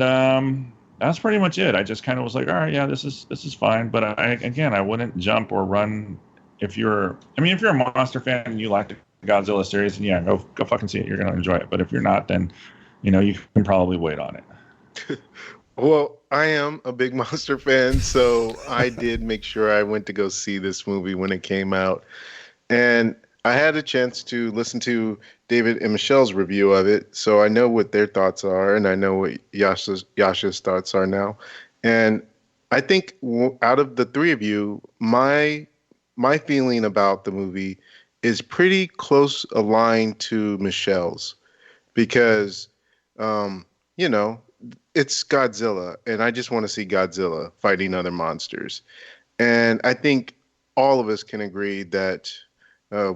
that's pretty much it. I just kind of was like, all right, yeah, this is fine. But I wouldn't jump or run if you're a monster fan and you like the Godzilla series, and yeah, go fucking see it. You're gonna enjoy it. But if you're not, then you can probably wait on it. Well, I am a big monster fan, so I did make sure I went to go see this movie when it came out, and I had a chance to listen to David and Michelle's review of it, so I know what their thoughts are, and I know what Jascha's thoughts are now. And I think out of the 3 of you, my feeling about the movie is pretty close aligned to Michelle's, because, it's Godzilla, and I just want to see Godzilla fighting other monsters. And I think all of us can agree that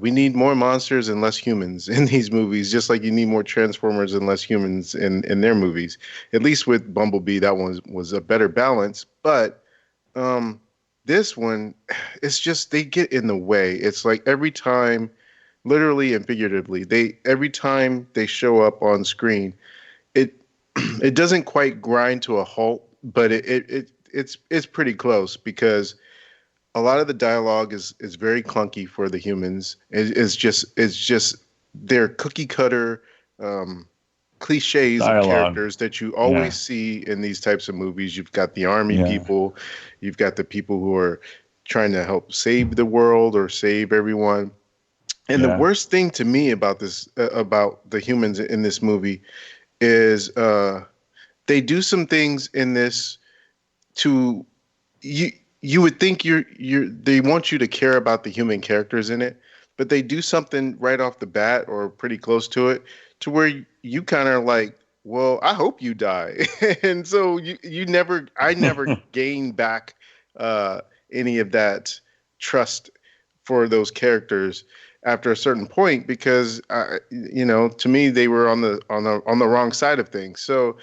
we need more monsters and less humans in these movies, just like you need more Transformers and less humans in their movies. At least with Bumblebee, that one was a better balance. But this one, it's just they get in the way. It's like every time, literally and figuratively, every time they show up on screen, it it doesn't quite grind to a halt, but it's pretty close because a lot of the dialogue is very clunky for the humans. It's just their cookie cutter cliches of Dialogue. characters that you always Yeah. see in these types of movies. You've got the army Yeah. people, you've got the people who are trying to help save the world or save everyone. And the Yeah. worst thing to me about this, about the humans in this movie, is they do some things in this to you. You would think they want you to care about the human characters in it, but they do something right off the bat or pretty close to it to where you kind of like, well, I hope you die. And so I never gain back any of that trust for those characters after a certain point because to me they were on the wrong side of things. So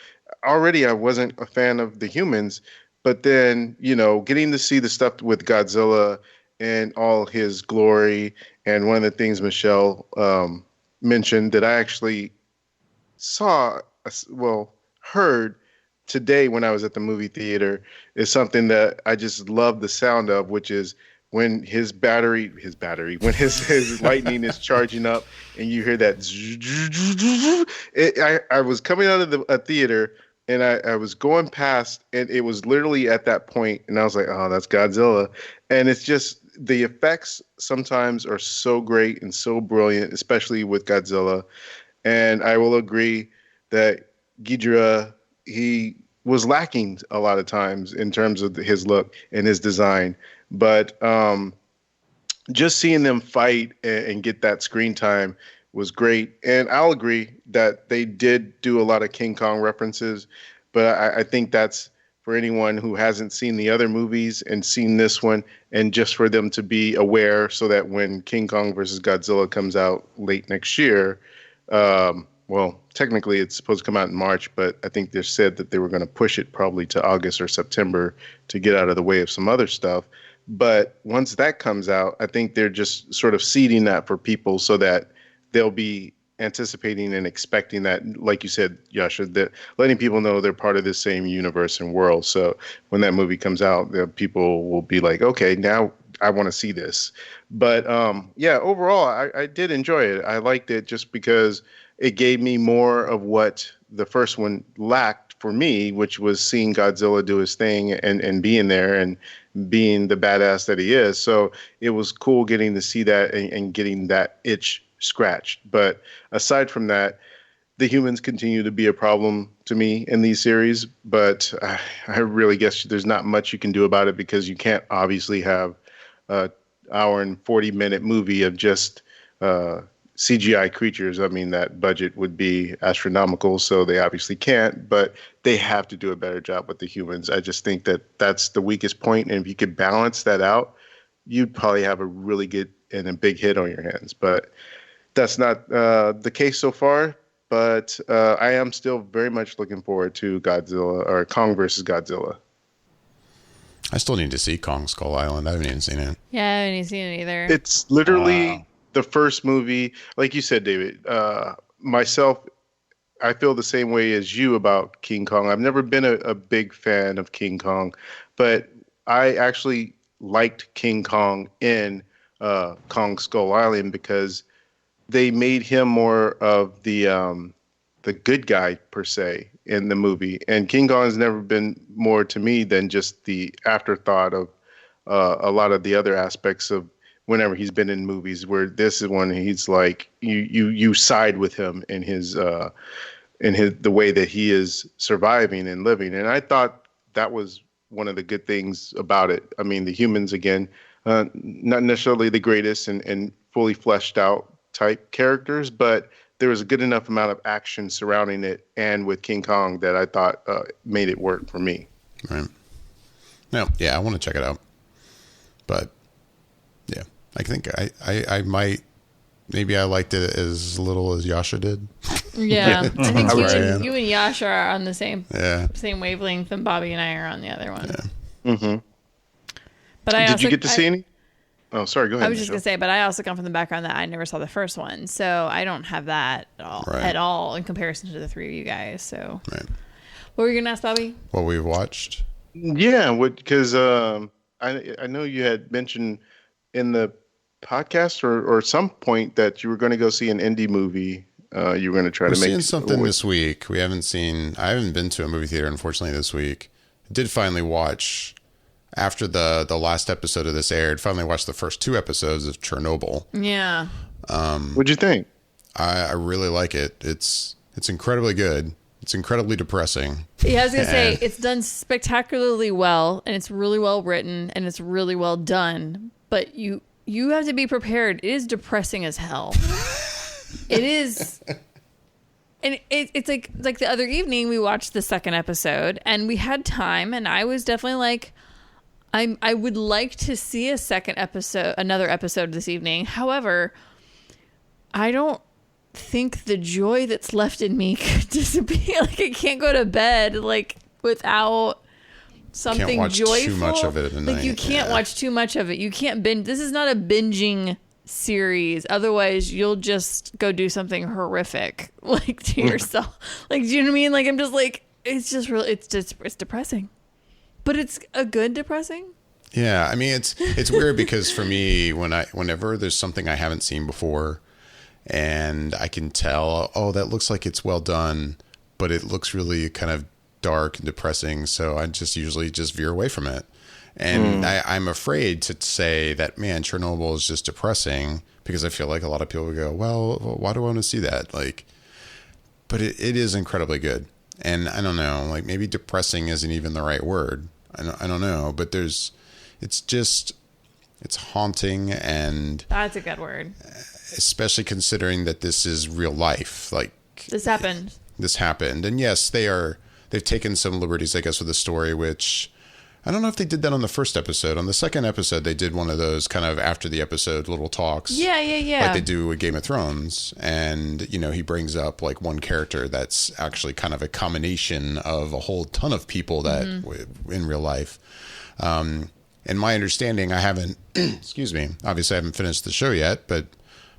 already I wasn't a fan of the humans, but then getting to see the stuff with Godzilla and all his glory, and one of the things Michelle mentioned that I actually heard today when I was at the movie theater is something that I just love the sound of, which is when his lightning is charging up and you hear that. I was coming out of a theater and I was going past and it was literally at that point and I was like, oh, that's Godzilla. And it's just the effects sometimes are so great and so brilliant, especially with Godzilla. And I will agree that Ghidorah, he was lacking a lot of times in terms of his look and his design. But just seeing them fight and get that screen time was great. And I'll agree that they did do a lot of King Kong references. But I think that's for anyone who hasn't seen the other movies and seen this one, and just for them to be aware so that when King Kong versus Godzilla comes out late next year, well, technically it's supposed to come out in March, but I think they said that they were going to push it probably to August or September to get out of the way of some other stuff. But once that comes out, I think they're just sort of seeding that for people so that they'll be anticipating and expecting that, like you said, Jascha, that letting people know they're part of the same universe and world. So when that movie comes out, the people will be like, okay, now I want to see this. But yeah, overall, I did enjoy it. I liked it just because it gave me more of what the first one lacked for me, which was seeing Godzilla do his thing and being there and being the badass that he is. So it was cool getting to see that and getting that itch scratched. But aside from that, the humans continue to be a problem to me in these series. But I really guess there's not much you can do about it because you can't obviously have an hour and 40-minute movie of just CGI creatures. I mean, that budget would be astronomical, so they obviously can't, but they have to do a better job with the humans. I just think that that's the weakest point, and if you could balance that out, you'd probably have a really good and a big hit on your hands. But that's not the case so far, but I am still very much looking forward to Godzilla or Kong versus Godzilla. I still need to see Kong Skull Island. I haven't even seen it. Yeah, I haven't even seen it either. It's literally the first movie, like you said, David. Myself, I feel the same way as you about King Kong. I've never been a big fan of King Kong, but I actually liked King Kong in Kong Skull Island because they made him more of the good guy per se in the movie. And King Kong has never been more to me than just the afterthought of a lot of the other aspects of whenever he's been in movies, where this is when he's like you side with him in his the way that he is surviving and living. And I thought that was one of the good things about it. I mean, the humans, again, not necessarily the greatest and fully fleshed out type characters, but there was a good enough amount of action surrounding it and with King Kong that I thought made it work for me. Right. No, yeah, I want to check it out. But yeah, I think I might, maybe I liked it as little as Jascha did. Yeah, I think I you and Jascha are on the same Yeah. wavelength, and Bobby and I are on the other one. Yeah. Mm-hmm. But I Did also, you get to see any? Oh, sorry. Go ahead. I was just Michelle. gonna say, but I also come from the background that I never saw the first one, so I don't have that at all in comparison to the three of you guys. So, Right. what were you gonna ask, Bobby? What we've watched. Yeah, because I know you had mentioned in the podcast or some point that you were going to go see an indie movie. You were going to try We're to make seeing something this week. I haven't been to a movie theater, unfortunately, this week. I did finally watch, after the last episode of this aired, finally watched the first 2 episodes of Chernobyl. Yeah. What'd you think? I really like it. It's incredibly good. It's incredibly depressing. Yeah, I was gonna say it's done spectacularly well, and it's really well written, and it's really well done. But you have to be prepared. It is depressing as hell. It is, and it's like the other evening we watched the second episode, and we had time, and I was definitely like, I would like to see another episode this evening. However, I don't think the joy that's left in me could disappear. Like, I can't go to bed like without something Can't watch joyful. too much of it at Like, night. you can't watch too much of it. You can't binge. This is not a binging series. Otherwise, you'll just go do something horrific, like, to yourself. Like, do you know what I mean? Like, I'm just like, it's just really, it's depressing, but it's a good depressing. Yeah, I mean, it's weird because for me, whenever there's something I haven't seen before, and I can tell, oh, that looks like it's well done, but it looks really kind of dark and depressing, so I just usually just veer away from it. And I'm afraid to say that, man, Chernobyl is just depressing, because I feel like a lot of people would go, well, why do I want to see that? Like, but it is incredibly good. And I don't know, like, maybe depressing isn't even the right word. I don't know, but it's haunting, and That's a good word. especially considering that this is real life. Like, This happened. And yes, they've taken some liberties, I guess, with the story, which I don't know if they did that on the first episode. On the second episode, they did one of those kind of after the episode little talks. Yeah. Like they do with Game of Thrones. And, you know, he brings up like one character that's actually kind of a combination of a whole ton of people that in real life. And my understanding, I haven't, excuse me, obviously I haven't finished the show yet, but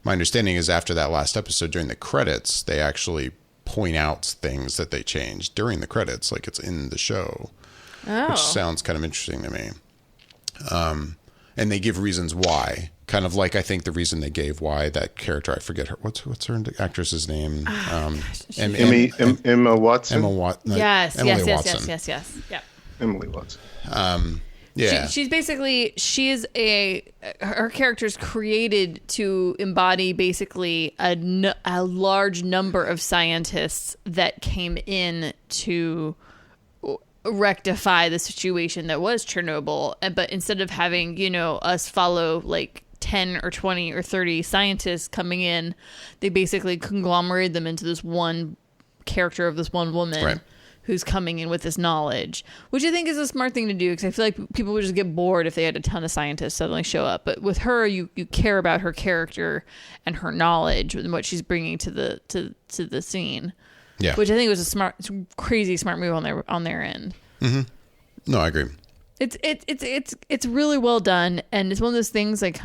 my understanding is after that last episode, during the credits, they actually point out things that they changed during the credits, like it's in the show, which sounds kind of interesting to me. And they give reasons why, kind of like I think the reason they gave why that character, I forget her, what's her actress's name? Emma Watson. Emily Watson. Yes. Yeah. Emily Watson. Yeah. She's basically, her character's created to embody basically a large number of scientists that came in to rectify the situation that was Chernobyl. But instead of having, us follow like 10 or 20 or 30 scientists coming in, they basically conglomerated them into this one character of this one woman. Right. Who's coming in with this knowledge, which I think is a smart thing to do, because I feel like people would just get bored if they had a ton of scientists suddenly show up. But with her, you care about her character and her knowledge and what she's bringing to the scene. Yeah. Which I think was crazy smart move on their end. Mm-hmm. No, I agree. It's really well done, and it's one of those things like.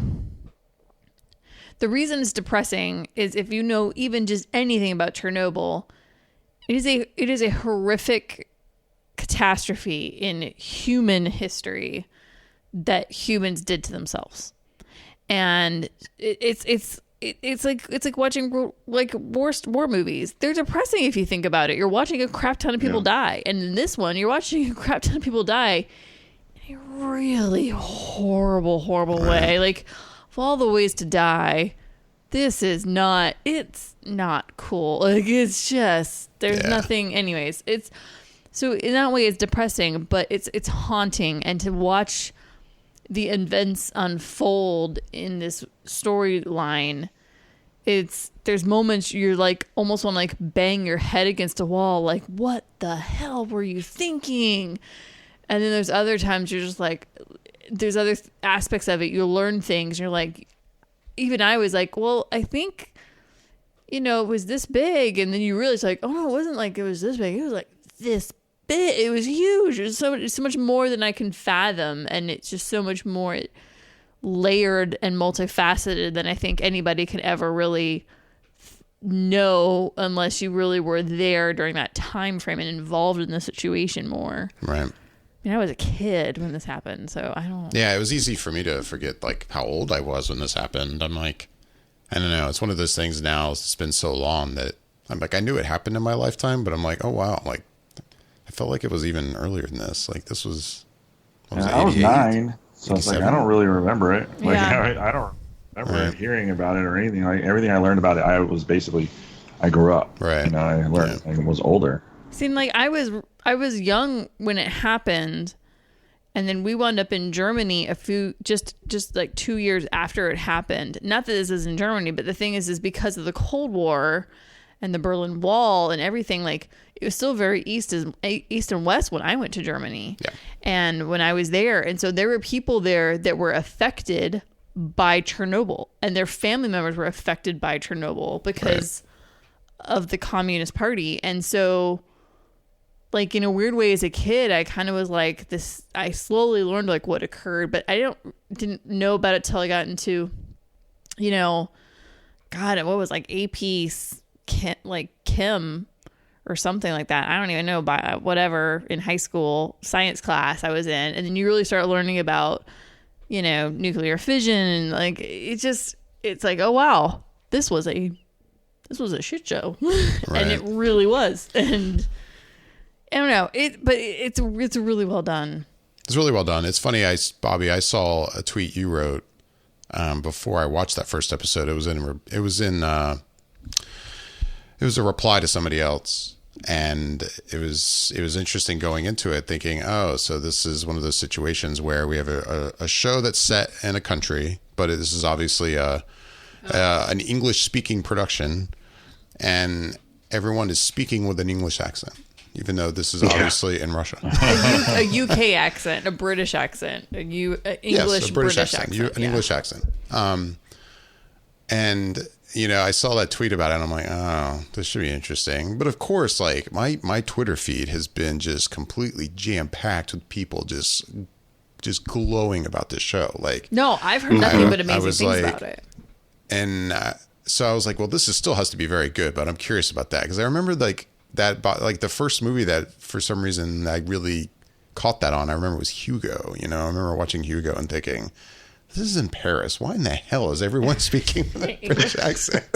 The reason it's depressing is if you know even just anything about Chernobyl. It is a horrific catastrophe in human history that humans did to themselves, and it's like watching like worst war movies. They're depressing if you think about it. You're watching a crap ton of people die, and in this one, you're watching a crap ton of people die in a really horrible way. Like, of all the ways to die. It's not cool. Like, it's just, there's nothing, anyways. So in that way it's depressing, but it's haunting. And to watch the events unfold in this storyline, there's moments you're like, almost want to like bang your head against a wall. Like, what the hell were you thinking? And then there's other times you're just like, there's other aspects of it. You'll learn things. You're like, even I was like, well, I think, it was this big. And then you realize like, oh no, it wasn't like it was this big. It was like this big. It was huge. It was so much more than I can fathom, and it's just so much more layered and multifaceted than I think anybody can ever really know unless you really were there during that time frame and involved in the situation more. Right. I mean, I was a kid when this happened, so I don't. Yeah, it was easy for me to forget like how old I was when this happened. I'm like, I don't know. It's one of those things now. It's been so long that I'm like, I knew it happened in my lifetime, but I'm like, oh wow, like I felt like it was even earlier than this. Like this was. I was 9, so it's like I don't really remember it. Like Yeah. I don't remember hearing about it or anything. Like everything I learned about it, I grew up. Right. You know, I learned. I was older. Seemed like I was young when it happened, and then we wound up in Germany just like 2 years after it happened. Not that this is in Germany, but the thing is because of the Cold War and the Berlin Wall and everything, like it was still very east and west when I went to Germany. Yeah. And when I was there, and so there were people there that were affected by Chernobyl, and their family members were affected by Chernobyl because of the Communist Party. And so, like, in a weird way, as a kid, I kind of was like this. I slowly learned like what occurred, but I didn't know about it till I got into, God, what was like AP Chem or something like that. I don't even know about whatever in high school science class I was in, and then you really start learning about, nuclear fission, and like it's like, oh wow, this was a shit show, and it really was, and. I don't know. It's really well done. It's really well done. It's funny, Bobby. I saw a tweet you wrote before I watched that first episode. It was a reply to somebody else, and it was interesting going into it, thinking, oh, so this is one of those situations where we have a show that's set in a country, but this is obviously an English speaking production, and everyone is speaking with an English accent. Even though this is obviously in Russia. A UK accent, a British accent, English British accent. An English accent. And, I saw that tweet about it, and I'm like, oh, this should be interesting. But of course, like, my Twitter feed has been just completely jam-packed with people just glowing about this show. Like, no, I've heard nothing but amazing things about it. And so I was like, well, this still has to be very good, but I'm curious about that. Because I remember, like the first movie that for some reason I really caught that on, I remember was Hugo. I remember watching Hugo and thinking, this is in Paris. Why in the hell is everyone speaking with a British accent?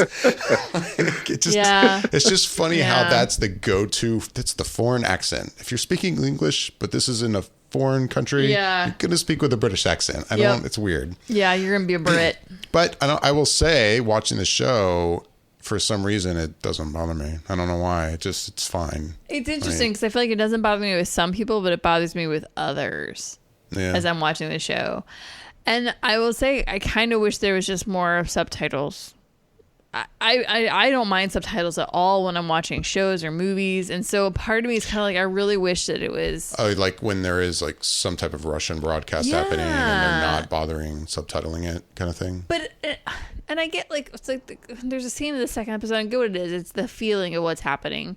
It's just funny how that's the go-to. That's the foreign accent. If you're speaking English, but this is in a foreign country, you're going to speak with a British accent. It's weird. Yeah, you're going to be a Brit. But I will say, watching the show, for some reason, it doesn't bother me. I don't know why. It's fine. It's interesting because I feel like it doesn't bother me with some people, but it bothers me with others as I'm watching the show. And I will say, I kind of wish there was just more subtitles. I don't mind subtitles at all when I'm watching shows or movies. And so a part of me is kind of like, I really wish that it was... Oh, like when there is like some type of Russian broadcast happening and they're not bothering subtitling it kind of thing. But... And I get like, it's like there's a scene in the second episode, and go what it is. It's the feeling of what's happening,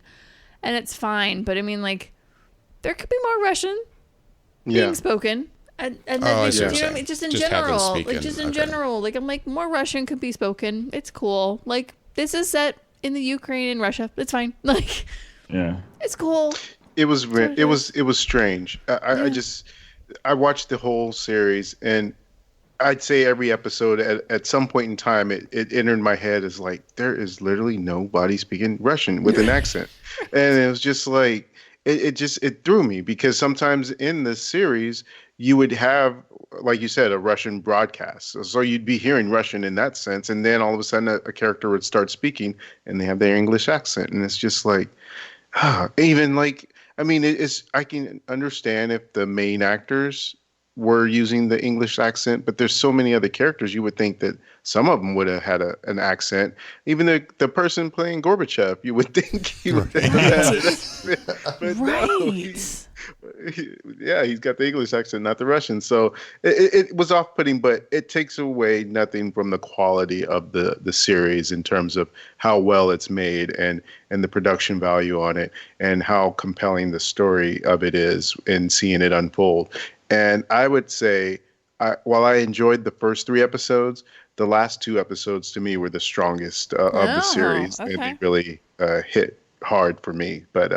and it's fine. But I mean, like, there could be more Russian being spoken, and then just in general, like I'm like, more Russian could be spoken. It's cool. Like this is set in the Ukraine and Russia. It's fine. Like, it's cool. It was strange. I watched the whole series, and I'd say every episode at some point in time, it entered my head as like, there is literally nobody speaking Russian with an accent. And it was just like, it threw me, because sometimes in the series you would have, like you said, a Russian broadcast. So you'd be hearing Russian in that sense. And then all of a sudden a character would start speaking and they have their English accent. And it's just like, even like, I mean, I can understand if the main actors were using the English accent, but there's so many other characters you would think that some of them would have had an accent. Even the person playing Gorbachev, you would think he would have had an accent. But no, yeah, he's got the English accent, not the Russian. So it was off-putting, but it takes away nothing from the quality of the series in terms of how well it's made and the production value on it and how compelling the story of it is in seeing it unfold. And I would say, while I enjoyed the first 3 episodes, the last 2 episodes to me were the strongest of the series, and they really hit hard for me. But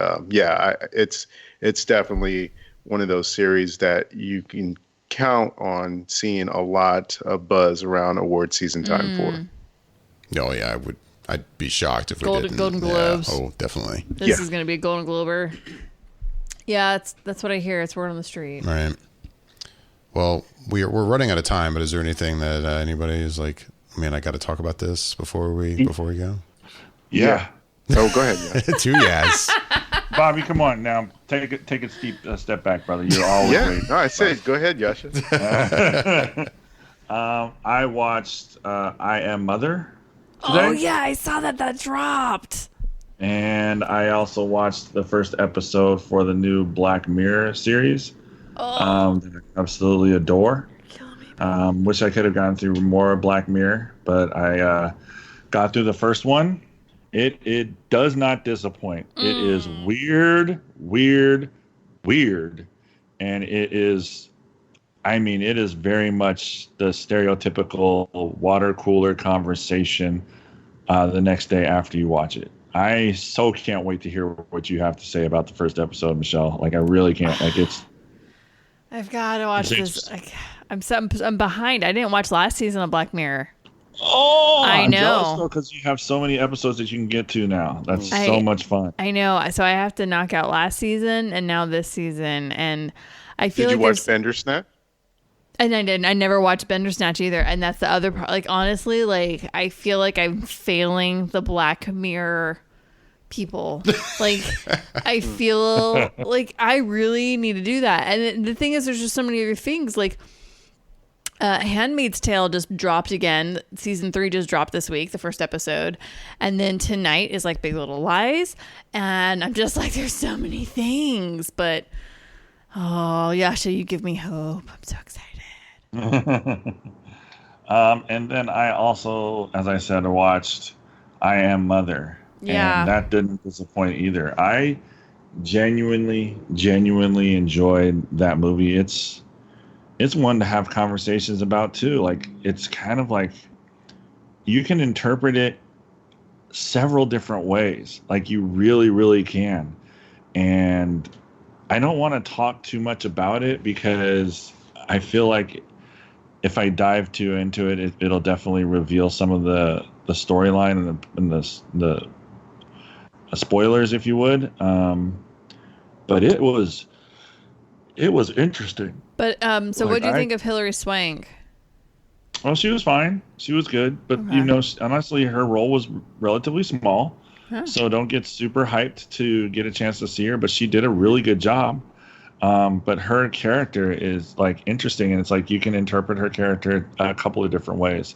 it's definitely one of those series that you can count on seeing a lot of buzz around award season time for. Oh yeah, I'd be shocked if we didn't. Golden Globes. Yeah. Oh, definitely. This is going to be a Golden Glober. Yeah, that's what I hear. It's word on the street. Right. Well, we're running out of time, but is there anything that anybody is like, man, I got to talk about this before we go? Yeah. Oh, go ahead. Yeah. 2 yes. Bobby, come on now. Take a step back, brother. You're always great. No, I say, go ahead, Jascha. I watched I Am Mother today. Oh, yeah, I saw that dropped. And I also watched the first episode for the new Black Mirror series. That I absolutely adore. Wish I could have gone through more Black Mirror, but I got through the first one. It does not disappoint. It is weird, and it is very much the stereotypical water cooler conversation the next day after you watch it. I so can't wait to hear what you have to say about the first episode, Michelle. Like, I really can't. Like, it's. I've got to watch this. I'm behind. I didn't watch last season of Black Mirror. Oh, I know. Because you have so many episodes that you can get to now. That's so much fun. I know. So I have to knock out last season and now this season, and I feel Did like you watch Bandersnatch? And I didn't. I never watched Bandersnatch either. And that's the other part. Like, honestly, like, I feel like I'm failing the Black Mirror people. Like, I feel like I really need to do that. And the thing is, there's just so many other things. Like, Handmaid's Tale just dropped again. Season 3 just dropped this week, the first episode. And then tonight is like Big Little Lies. And I'm just like, there's so many things. But, oh, Jascha, you give me hope. I'm so excited. And then I also, as I said, watched I Am Mother. Yeah. And that didn't disappoint either. I genuinely enjoyed that movie. It's one to have conversations about too. Like, it's kind of like you can interpret it several different ways. Like, you really can. And I don't want to talk too much about it because I feel like if I dive too into it, it'll definitely reveal some of the storyline and the spoilers, if you would. But it was interesting. But so what do you think of Hilary Swank? Well, she was fine. She was good, but honestly, her role was relatively small. Huh. So don't get super hyped to get a chance to see her, but she did a really good job. But her character is like interesting, and it's like you can interpret her character a couple of different ways,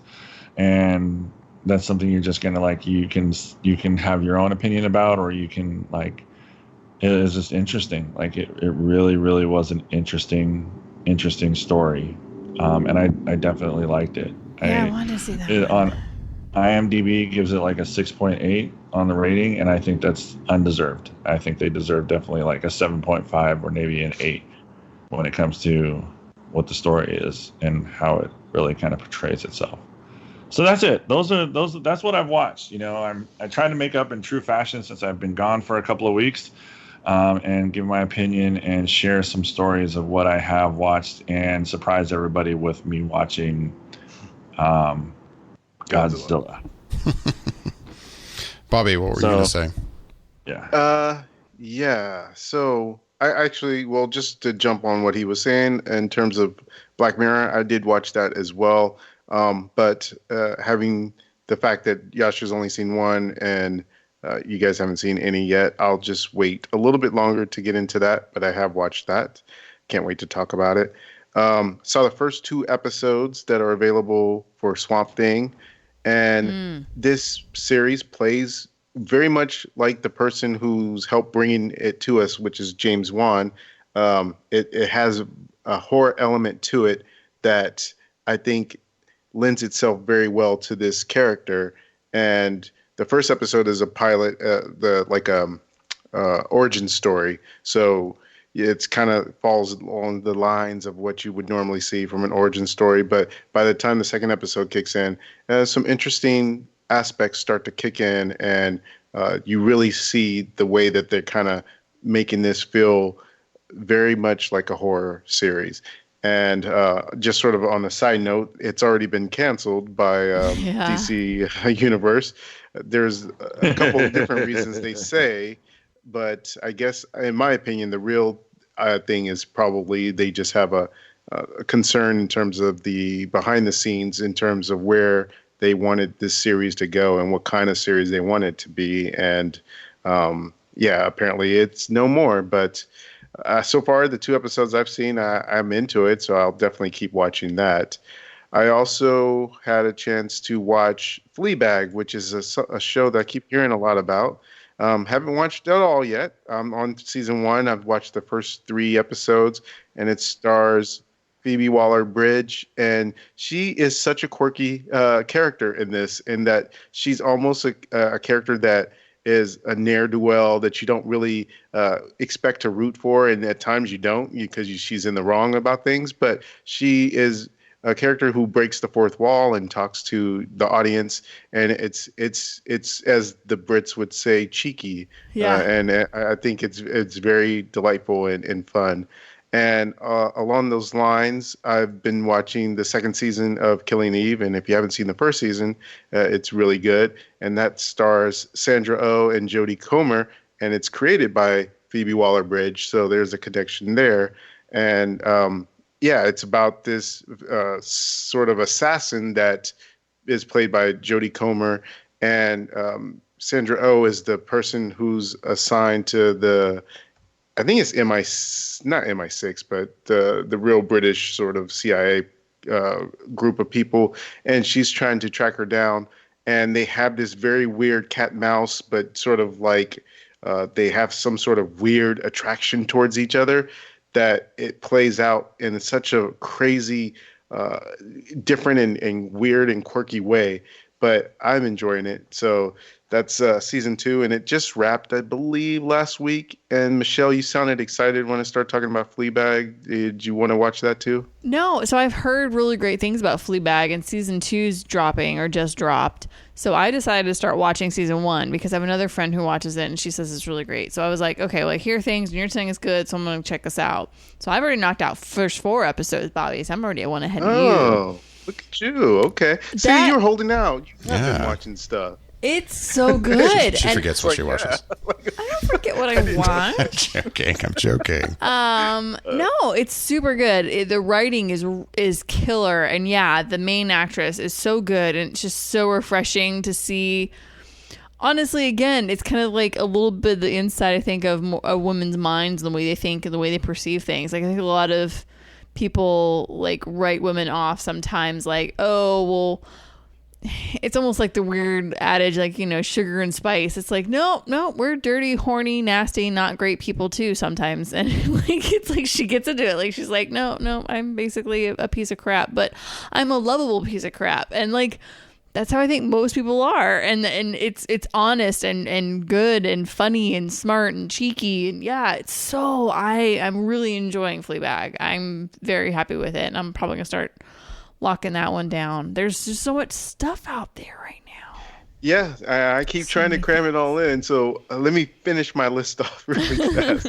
and that's something you're just gonna like. You can have your own opinion about, or you can like. It is just interesting. Like it really was an interesting story, and I definitely liked it. Yeah, I wanted to see that. On IMDb gives it like a 6.8 on the rating, and I think that's undeserved. I think they deserve definitely like a 7.5 or maybe an 8 when it comes to what the story is and how it really kind of portrays itself. So that's it. That's what I've watched. You know, I try to make up in true fashion since I've been gone for a couple of weeks, and give my opinion and share some stories of what I have watched and surprise everybody with me watching Godzilla. Bobby, what were you going to say? Yeah. So I actually, well, just to jump on what he was saying in terms of Black Mirror, I did watch that as well. But having the fact that Jascha's only seen one and you guys haven't seen any yet, I'll just wait a little bit longer to get into that. But I have watched that. Can't wait to talk about it. Saw the first two episodes that are available for Swamp Thing, and this series plays very much like the person who's helped bringing it to us, which is James Wan. It has a horror element to it that I think lends itself very well to this character. And the first episode is a pilot, origin story. So it's kind of falls along the lines of what you would normally see from an origin story. But by the time the second episode kicks in, some interesting aspects start to kick in, and you really see the way that they're kind of making this feel very much like a horror series. And just sort of on a side note, it's already been canceled by DC Universe. There's a couple of different reasons they say, but I guess, in my opinion, the real thing is probably they just have a concern in terms of the behind the scenes, in terms of where they wanted this series to go and what kind of series they want it to be. And apparently it's no more. But so far, the two episodes I've seen, I'm into it, so I'll definitely keep watching that. I also had a chance to watch Fleabag, which is a show that I keep hearing a lot about. Haven't watched it all yet. I'm on season 1. I've watched the first 3 episodes, and it stars Phoebe Waller-Bridge, and she is such a quirky character in this, in that she's almost a character that is a ne'er-do-well that you don't really expect to root for, and at times you don't, because she's in the wrong about things. But she is a character who breaks the fourth wall and talks to the audience, and it's as the Brits would say, cheeky. And I think it's very delightful and fun. And along those lines, I've been watching the second season of Killing Eve, and if you haven't seen the first season, it's really good. And that stars Sandra Oh and Jodie Comer, and it's created by Phoebe Waller-Bridge, so there's a connection there. And it's about this sort of assassin that is played by Jodie Comer, and Sandra Oh is the person who's assigned to I think it's not MI6, but the real British sort of CIA group of people, and she's trying to track her down. And they have this very weird cat and mouse, but sort of like they have some sort of weird attraction towards each other, that it plays out in such a crazy, different and weird and quirky way. But I'm enjoying it. So that's season 2, and it just wrapped, I believe, last week. And Michelle, you sounded excited when I started talking about Fleabag. Did you want to watch that too? No, so I've heard really great things about Fleabag, and season 2's dropping or just dropped. So I decided to start watching season 1 because I have another friend who watches it, and she says it's really great. So I was like, okay, well, I hear things, and you're saying it's good, so I'm going to check this out. So I've already knocked out first 4 episodes, Bobby. So I'm already at one ahead of you. Oh, look at you. Okay. See, you're holding out. You have been watching stuff. It's so good. She forgets what she watches. I don't forget what I want. I'm joking. No, it's super good. The writing is killer, and the main actress is so good, and it's just so refreshing to see. Honestly, again, it's kind of like a little bit the inside, I think, of a woman's minds, and the way they think and the way they perceive things. Like, I think a lot of people like write women off sometimes, like, oh, well, it's almost like the weird adage, like, sugar and spice. It's like, no, we're dirty, horny, nasty, not great people too sometimes. And like, it's like she gets into it. Like, she's like, no, I'm basically a piece of crap, but I'm a lovable piece of crap. And like, that's how I think most people are. And it's honest and good and funny and smart and cheeky. And I'm really enjoying Fleabag. I'm very happy with it. And I'm probably going to start locking that one down. There's just so much stuff out there right now. Yeah, I keep trying to cram it all in. So let me finish my list off really fast.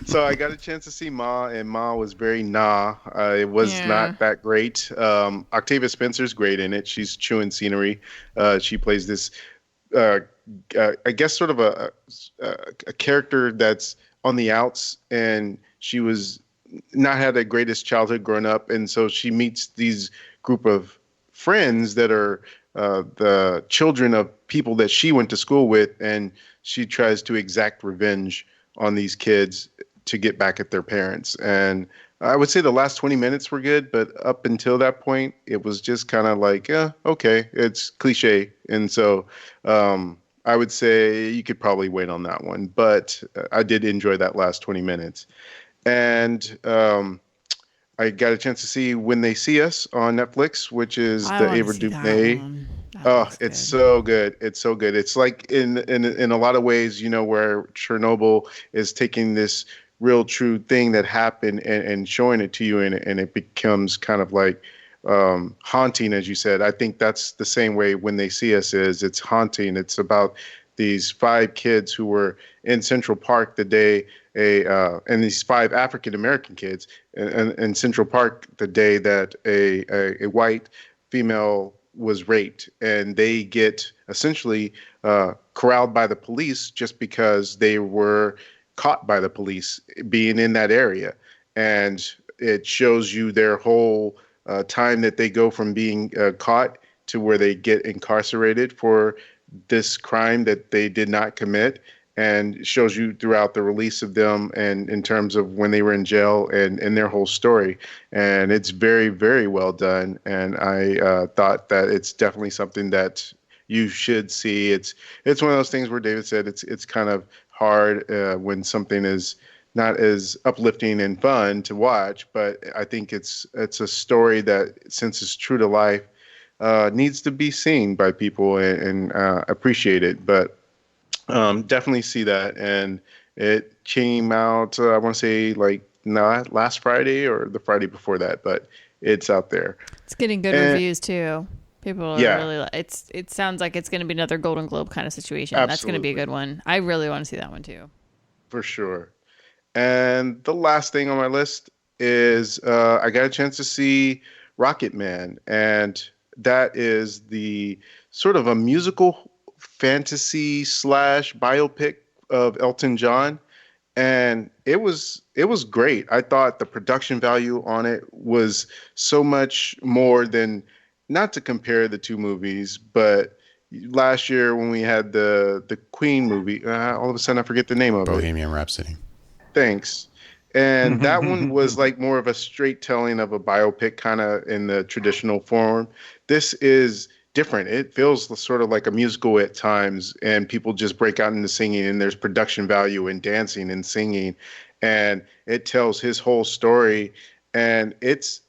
So I got a chance to see Ma, and Ma was very it was not that great. Octavia Spencer's great in it. She's chewing scenery. She plays this, I guess, sort of a character that's on the outs, and she was not had the greatest childhood growing up, and so she meets these group of friends that are the children of people that she went to school with, and she tries to exact revenge on these kids to get back at their parents. And I would say the last 20 minutes were good, but up until that point, it was just kind of like, yeah, okay, it's cliche. And so I would say you could probably wait on that one. But I did enjoy that last 20 minutes. And I got a chance to see When They See Us on Netflix, which is I the want to Ava see that DuVernay. one. That Oh, looks it's good. so good. It's so good. It's like in a lot of ways, where Chernobyl is taking this real true thing that happened and showing it to you, and it becomes kind of like haunting, as you said. I think that's the same way When They See Us is. It's haunting. It's about these 5 kids who were in Central Park the day and these 5 African American kids in Central Park the day that a white female was raped, and they get essentially corralled by the police just because they were caught by the police being in that area. And it shows you their whole time that they go from being caught to where they get incarcerated for this crime that they did not commit, and shows you throughout the release of them and in terms of when they were in jail and their whole story. And it's very, very well done. And I thought that it's definitely something that you should see. It's one of those things where David said it's kind of hard when something is not as uplifting and fun to watch, but I think it's a story that, since it's true to life, needs to be seen by people and appreciated. But definitely see that. And it came out, I want to say, like, not last Friday or the Friday before that, but it's out there. It's getting good reviews too. People are Yeah. really. It sounds like it's going to be another Golden Globe kind of situation. That's going to be a Absolutely. good one. I really want to see that one too. For sure. And the last thing on my list is I got a chance to see Rocket Man, and that is the sort of a musical fantasy slash biopic of Elton John. And it was great. I thought the production value on it was so much more than, not to compare the two movies, but last year when we had the Queen movie, all of a sudden I forget the name of it. Bohemian Rhapsody. Thanks. And that one was like more of a straight telling of a biopic, kind of in the traditional form. This is different. It feels sort of like a musical at times, and people just break out into singing, and there's production value in dancing and singing, and it tells his whole story. And yes,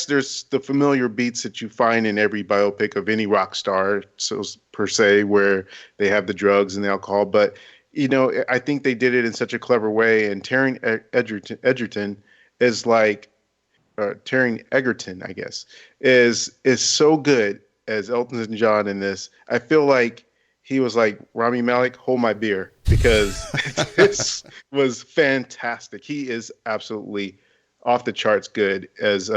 there's the familiar beats that you find in every biopic of any rock star, so per se, where they have the drugs and the alcohol, but I think they did it in such a clever way. And Edgerton is like, Taron Egerton, I guess, is so good as Elton John in this. I feel like he was like, Rami Malek, hold my beer, because this was fantastic. He is absolutely off the charts good as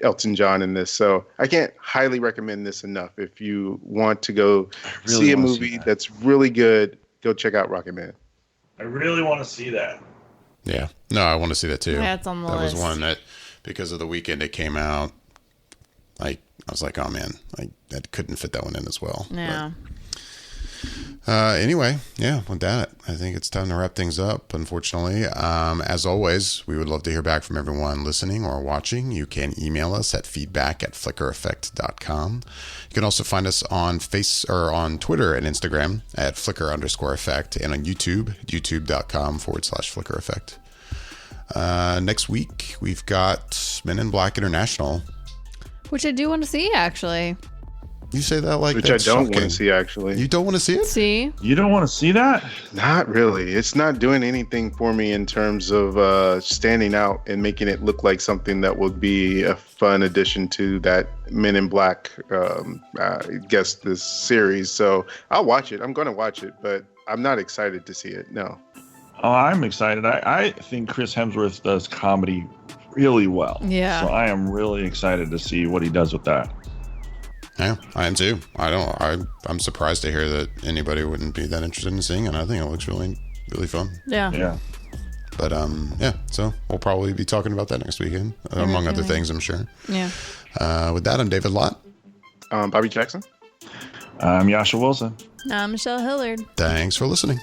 Elton John in this. So I can't highly recommend this enough. If you want to go really see a wanna see movie that. that's really good, go check out Rocket Man. I really want to see that. Yeah. No, I want to see that too. Yeah, it's on the that list. was one that, because of the weekend it came out, I was like, oh man, I couldn't fit that one in as well. Yeah. Anyway, yeah, with that, I think it's time to wrap things up, unfortunately. As always, we would love to hear back from everyone listening or watching. You can email us at feedback@flickereffect.com. You can also find us on on Twitter and Instagram at flicker_effect, and on YouTube, youtube.com/flickereffect. Next week, we've got Men in Black International. Which I do want to see, actually. You say that like Which that's I don't want shocking. to see, actually. You don't want to see it? See? You don't want to see that? Not really. It's not doing anything for me in terms of standing out and making it look like something that would be a fun addition to that Men in Black, this series. So I'll watch it. I'm going to watch it, but I'm not excited to see it. No. Oh, I'm excited. I think Chris Hemsworth does comedy really well. Yeah. So I am really excited to see what he does with that. Yeah, I am too. I'm surprised to hear that anybody wouldn't be that interested in seeing it. I think it looks really, really fun. Yeah. Yeah. But yeah, so we'll probably be talking about that next weekend, among other things, I'm sure. Yeah. With that, I'm David Lott. Bobby Jackson? I'm Jascha Wilson. Michelle Hillard. Thanks for listening.